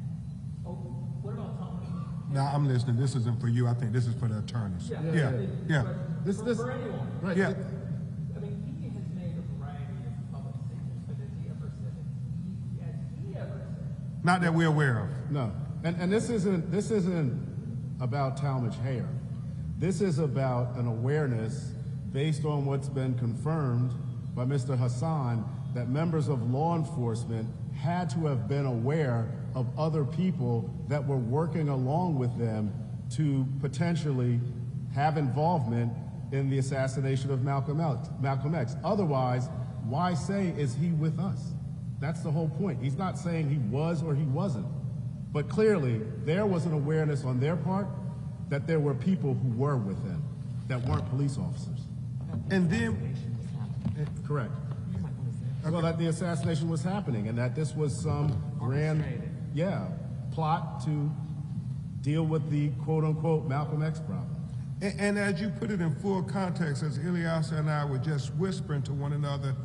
Oh, what about Thomas? No, I'm listening. This isn't for you. I think this is for the attorneys. Yeah. But for anyone. Right. Yeah. I mean, he has made a variety of public statements, but has he ever said that Not that we're aware of. No, and this isn't about Talmadge Hare. This is about an awareness based on what's been confirmed by Mr. Hassan that members of law enforcement had to have been aware of other people that were working along with them to potentially have involvement in the assassination of Malcolm X. Otherwise, why say, is he with us? That's the whole point. He's not saying he was or he wasn't. But clearly, there was an awareness on their part that there were people who were with them that weren't police officers. And then, Correct. Well, that the assassination was happening and that this was some grand, plot to deal with the quote-unquote Malcolm X problem. and as you put it in full context, as Ilyasa and I were just whispering to one another,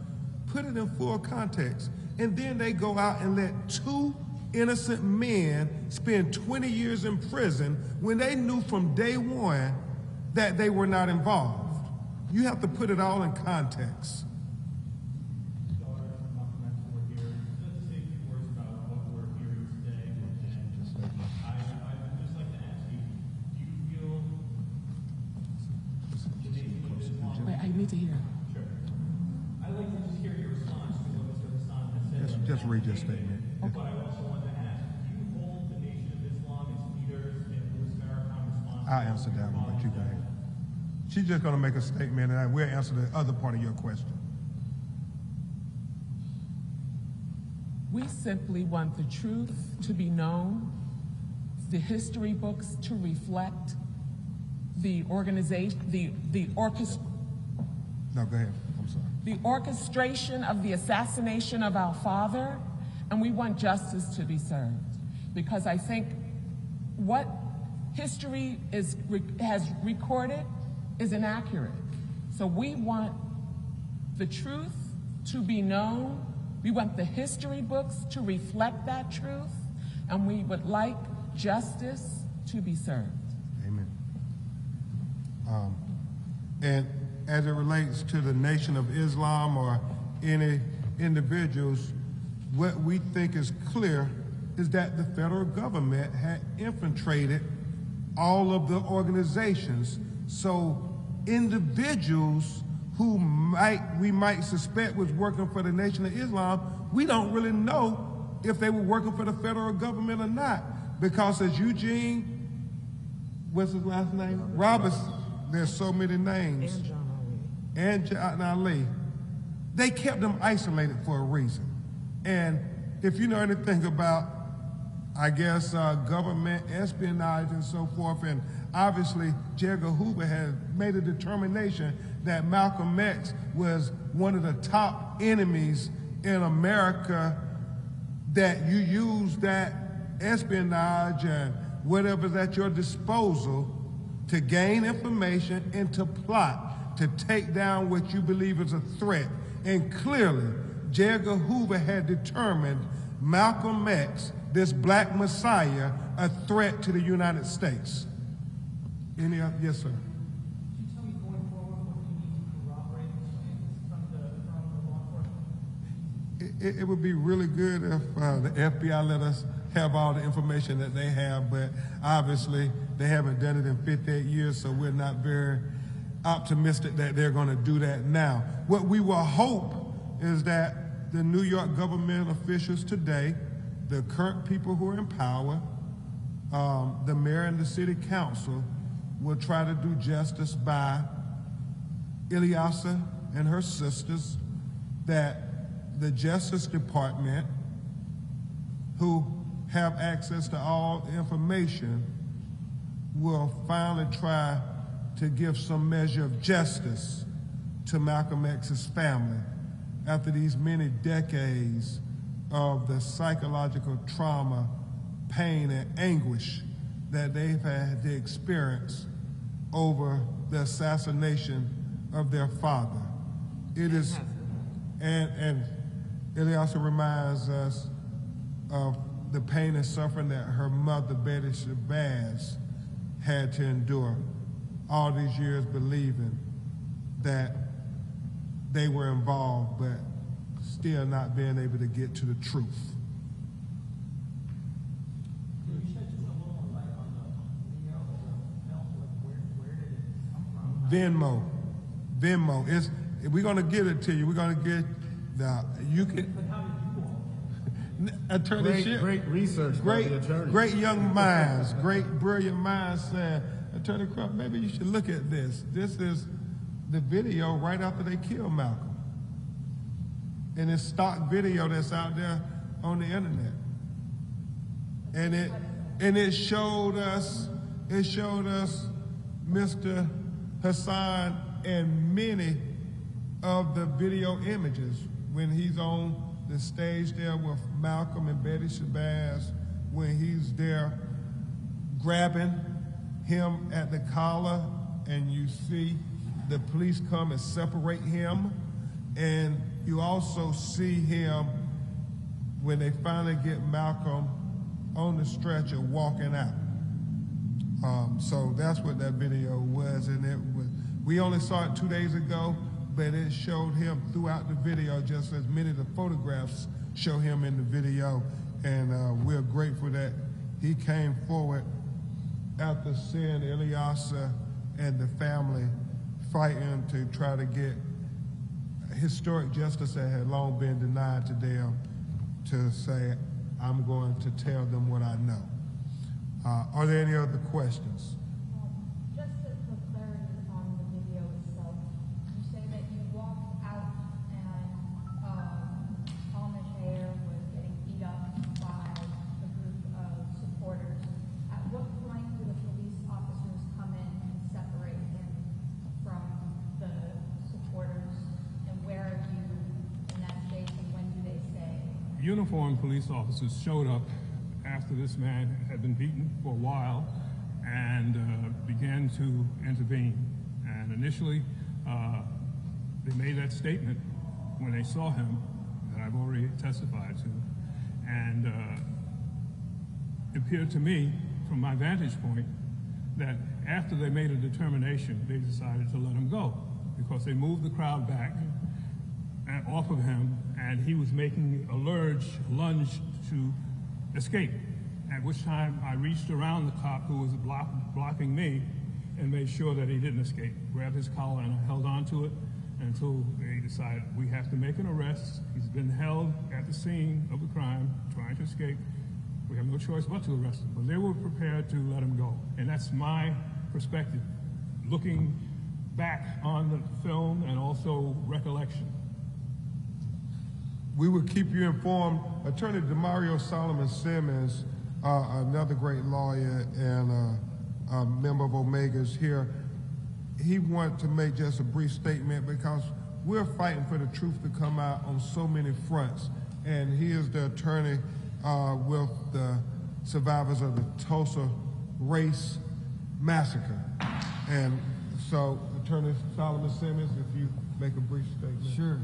put it in full context. And then they go out and let 2 innocent men spend 20 years in prison when they knew from day one that they were not involved. You have to put it all in context. I need to hear. Sure. I'd like to just hear your response to what Mr. Hassan has said. Just read your statement. But I also want to ask, do you hold the Nation of Islam, its leaders, and Louis Farrakhan responsible? I'll answer that one, but you go ahead. She's just going to make a statement, and we'll answer the other part of your question. We simply want the truth to be known, the history books to reflect the organization, No, go ahead. I'm sorry. the orchestration of the assassination of our father, and we want justice to be served. Because I think what history has recorded is inaccurate. So we want the truth to be known. We want the history books to reflect that truth, and we would like justice to be served. Amen. And as it relates to the Nation of Islam or any individuals, what we think is clear is that the federal government had infiltrated all of the organizations. So individuals who we might suspect was working for the Nation of Islam, we don't really know if they were working for the federal government or not. Because as Eugene, what's his last name? Roberts, there's so many names. And John Ali. They kept them isolated for a reason. And if you know anything about, I guess, government espionage and so forth, and obviously J. Edgar Hoover had made a determination that Malcolm X was one of the top enemies in America, that you use that espionage and whatever's at your disposal to gain information and to plot to take down what you believe is a threat. And clearly, J. Edgar Hoover had determined Malcolm X, this black messiah, a threat to the United States. Any other? Yes, sir. Can you tell me going forward what you need to corroborate those claims from the law enforcement? It would be really good if the FBI let us have all the information that they have, but obviously they haven't done it in 58 years, so we're not very optimistic that they're going to do that now. What we will hope is that the New York government officials today, the current people who are in power, the mayor and the city council, will try to do justice by Ilyasa and her sisters, that the Justice Department, who have access to all information, will finally try to give some measure of justice to Malcolm X's family after these many decades of the psychological trauma, pain, and anguish that they've had to experience over the assassination of their father. It is, and it also reminds us of the pain and suffering that her mother, Betty Shabazz, had to endure all these years believing that they were involved, but still not being able to get to the truth. Can you shed just a little more light on the video of the film? Where did it come from? Venmo. It's, we're going to get it to you. We're going to get the, you can. But how did you all? Attorney Great research by the attorney. Great young minds, great brilliant minds said, Attorney Crump, maybe you should look at this. This is the video right after they killed Malcolm. And it's stock video that's out there on the internet. And it showed us Mr. Hassan and many of the video images when he's on the stage there with Malcolm and Betty Shabazz, when he's there grabbing him at the collar, and you see the police come and separate him, and you also see him when they finally get Malcolm on the stretcher walking out. So that's what that video was, and it was. We only saw it 2 days ago, but it showed him throughout the video, just as many of the photographs show him in the video, and we're grateful that he came forward after seeing Ilyasa and the family fighting to try to get historic justice that had long been denied to them, to say, I'm going to tell them what I know. Are there any other questions? Just for clarity on the video itself, you say that you walked out and Amish Air was getting beat up by a group of supporters. At what point do the police officers come in and separate him from the supporters? And where are you in that space, and when do they say? Uniformed police officers showed up after this man had been beaten for a while and began to intervene. And initially, they made that statement when they saw him that I've already testified to. And it appeared to me, from my vantage point, that after they made a determination, they decided to let him go because they moved the crowd back and off of him, and he was making a lunge to escape, at which time I reached around the cop who was blocking me and made sure that he didn't escape. Grabbed his collar and I held on to it until they decided we have to make an arrest. He's been held at the scene of the crime, trying to escape. We have no choice but to arrest him. But they were prepared to let him go. And that's my perspective, looking back on the film and also recollection. We will keep you informed. Attorney DeMario Solomon Simmons, another great lawyer and a member of Omega's here, he wanted to make just a brief statement because we're fighting for the truth to come out on so many fronts. And he is the attorney with the survivors of the Tulsa race massacre. And so, Attorney Solomon Simmons, if you make a brief statement. Sure.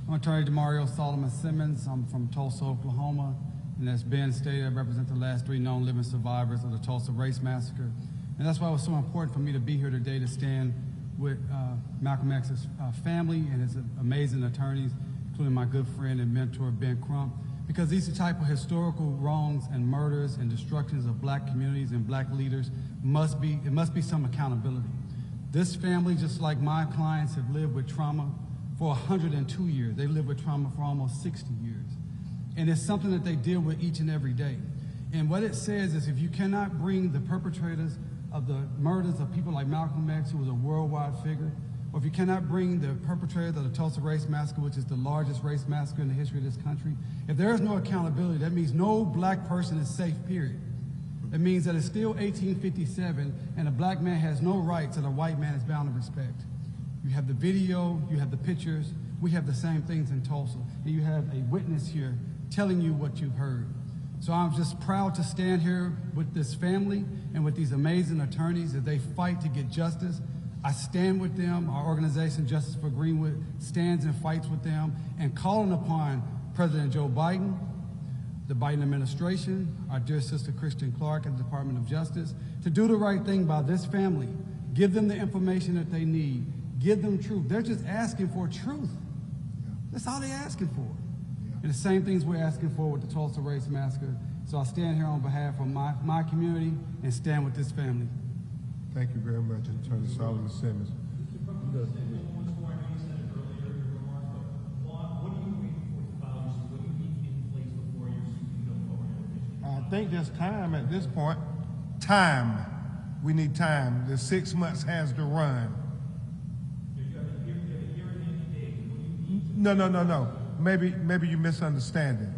I'm Attorney DeMario Solomon Simmons. I'm from Tulsa, Oklahoma. And as Ben stated, I represent the last 3 known living survivors of the Tulsa race massacre. And that's why it was so important for me to be here today to stand with Malcolm X's family and his amazing attorneys, including my good friend and mentor, Ben Crump, because these are the type of historical wrongs and murders and destructions of black communities and black leaders must be some accountability. This family, just like my clients, have lived with trauma for 102 years. They lived with trauma for almost 60 years. And it's something that they deal with each and every day. And what it says is if you cannot bring the perpetrators of the murders of people like Malcolm X, who was a worldwide figure, or if you cannot bring the perpetrators of the Tulsa Race Massacre, which is the largest race massacre in the history of this country, if there is no accountability, that means no black person is safe, period. That means that it's still 1857 and a black man has no rights that a white man is bound to respect. You have the video, you have the pictures, we have the same things in Tulsa, and you have a witness here telling you what you've heard. So I'm just proud to stand here with this family and with these amazing attorneys as they fight to get justice. I stand with them. Our organization, Justice for Greenwood, stands and fights with them, and calling upon President Joe Biden, the Biden administration, our dear sister Kristen Clark at the Department of Justice, to do the right thing by this family. Give them the information that they need. Give them truth. They're just asking for truth. That's all they're asking for. And the same things we're asking for with the Tulsa Race Massacre. So I stand here on behalf of my community and stand with this family. Thank you very much, Attorney Solomon Simmons. I think there's time at this point. Time. We need time. The 6 months has to run. No. Maybe you're misunderstanding.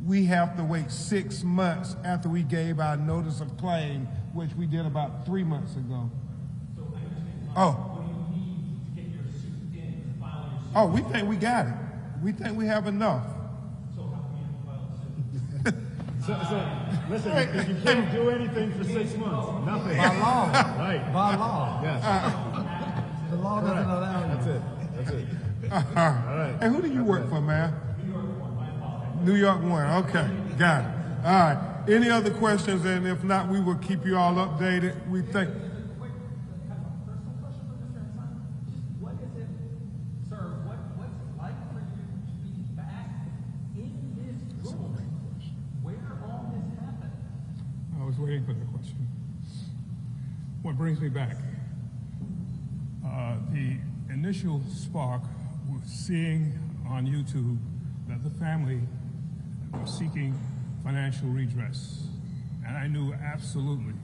We have to wait 6 months after we gave our notice of claim, which we did about 3 months ago. What do you need to get your suit in to file your suit? We think we got it. We think we have enough. So how come you haven't filed a suit? So listen, if you can't do anything for 6 months, nothing. By law. Right. By law. Yes. The law doesn't allow you. That's it. All right. Hey, who do you work for, man? New York 1. Okay, got it. All right. Any other questions? And if not, we will keep you all updated. We think. Quick, kind of a personal question for Mr. Hassan. What is it, sir, what's it like for you to be back in this room where all this happened? I was waiting for the question. What brings me back? The initial spark was seeing on YouTube that the family was seeking financial redress. And I knew absolutely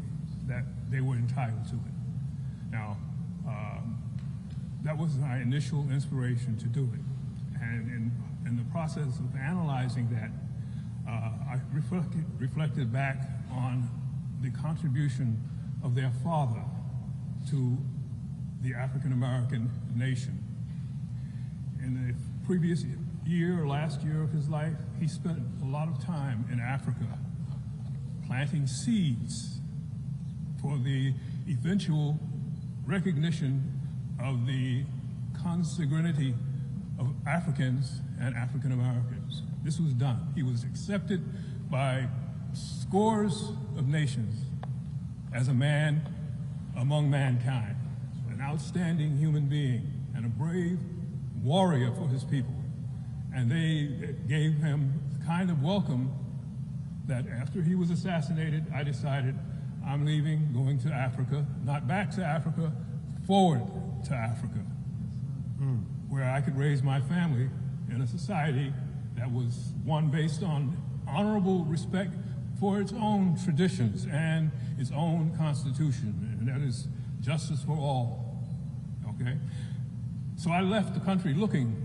that they were entitled to it. Now, that was my initial inspiration to do it. And in the process of analyzing that, I reflected back on the contribution of their father to the African American nation. In the previous year or last year of his life, he spent a lot of time in Africa planting seeds for the eventual recognition of the consanguinity of Africans and African Americans. This was done. He was accepted by scores of nations as a man among mankind, an outstanding human being and a brave warrior for his people. And they gave him the kind of welcome that after he was assassinated, I decided I'm leaving, going to Africa, not back to Africa, forward to Africa, where I could raise my family in a society that was one based on honorable respect for its own traditions and its own constitution, and that is justice for all, okay? So I left the country looking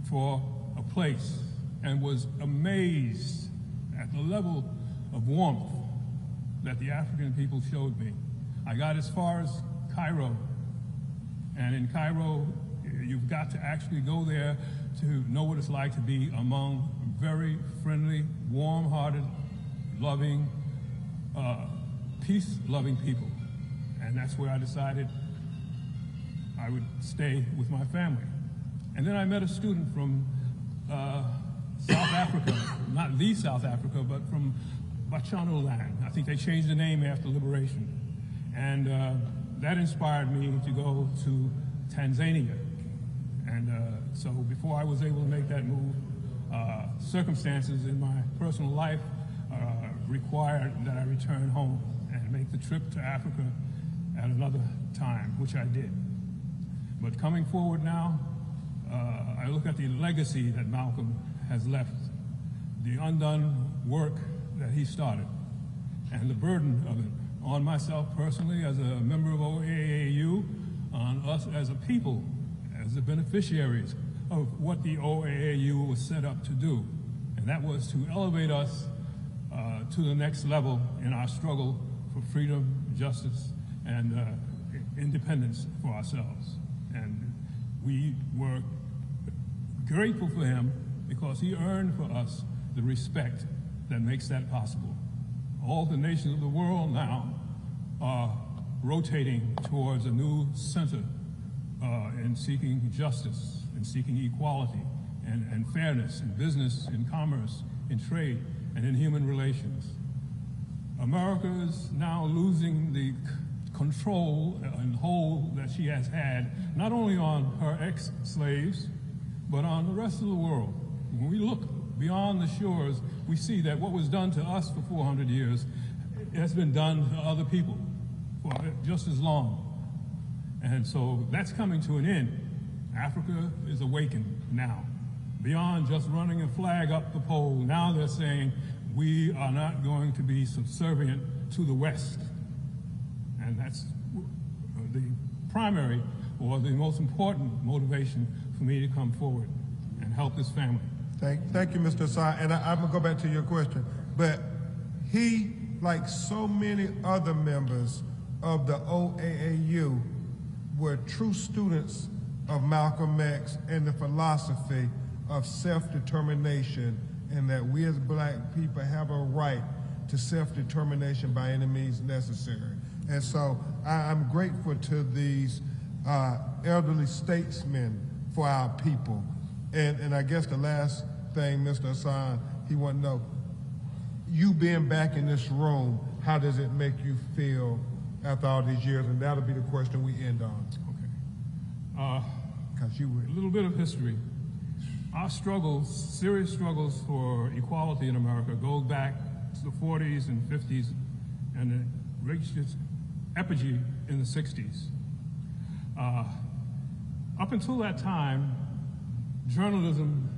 for a place and was amazed at the level of warmth that the African people showed me. I got as far as Cairo, and in Cairo, you've got to actually go there to know what it's like to be among very friendly, warm-hearted, loving, peace-loving people. And that's where I decided I would stay with my family. And then I met a student from South Africa, not the South Africa, but from Bechuanaland. I think they changed the name after liberation. And that inspired me to go to Tanzania. And so before I was able to make that move, circumstances in my personal life required that I return home and make the trip to Africa at another time, which I did. But coming forward now, I look at the legacy that Malcolm has left, the undone work that he started, and the burden of it on myself personally as a member of OAAU, on us as a people, as the beneficiaries of what the OAAU was set up to do. And that was to elevate us to the next level in our struggle for freedom, justice, and independence for ourselves. And we were grateful for him because he earned for us the respect that makes that possible. All the nations of the world now are rotating towards a new center in seeking justice, in seeking equality and fairness in business, in commerce, in trade, and in human relations. America is now losing the control and hold that she has had, not only on her ex-slaves, but on the rest of the world. When we look beyond the shores, we see that what was done to us for 400 years has been done to other people for just as long. And so that's coming to an end. Africa is awakened now. Beyond just running a flag up the pole, now they're saying, we are not going to be subservient to the West. And that's the primary or the most important motivation for me to come forward and help this family. Thank you, Mr. Assad. And I'm gonna go back to your question. But he, like so many other members of the OAAU, were true students of Malcolm X and the philosophy of self-determination, and that we as black people have a right to self-determination by any means necessary. And so I'm grateful to these elderly statesmen for our people. And I guess the last thing, Mr. Assad, he want to know, you being back in this room, how does it make you feel after all these years? And that'll be the question we end on. Okay. A little bit of history. Our struggles, serious struggles for equality in America, go back to the 40s and 50s, and it reached its apogee in the 60s. Up until that time, journalism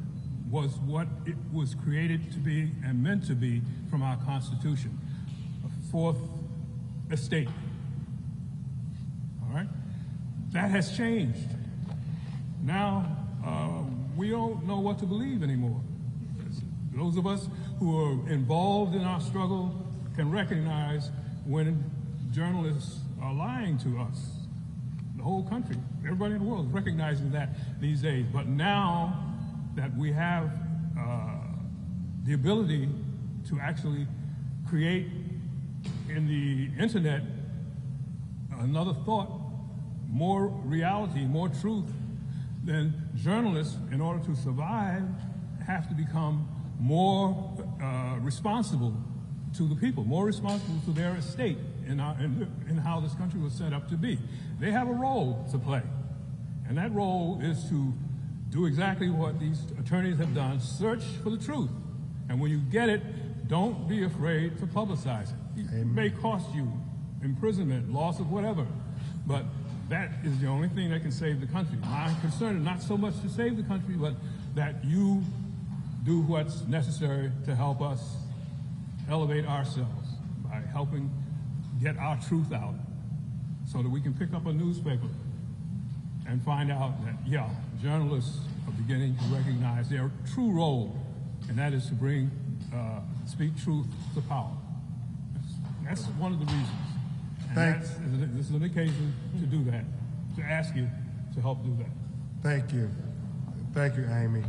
was what it was created to be and meant to be from our Constitution, a fourth estate. All right? That has changed. Now, we don't know what to believe anymore. Those of us who are involved in our struggle can recognize when journalists are lying to us. The whole country, everybody in the world is recognizing that these days. But now that we have the ability to actually create in the internet another thought, more reality, more truth, then journalists, in order to survive, have to become more responsible to the people, more responsible to their estate in how this country was set up to be. They have a role to play, and that role is to do exactly what these attorneys have done, search for the truth. And when you get it, don't be afraid to publicize it. It may cost you imprisonment, loss of whatever, but that is the only thing that can save the country. My concern is not so much to save the country, but that you do what's necessary to help us elevate ourselves by helping get our truth out so that we can pick up a newspaper and find out that, yeah, journalists are beginning to recognize their true role, and that is to speak truth to power. That's one of the reasons. And this is an occasion to do that, to ask you to help do that. Thank you. Thank you, Amy.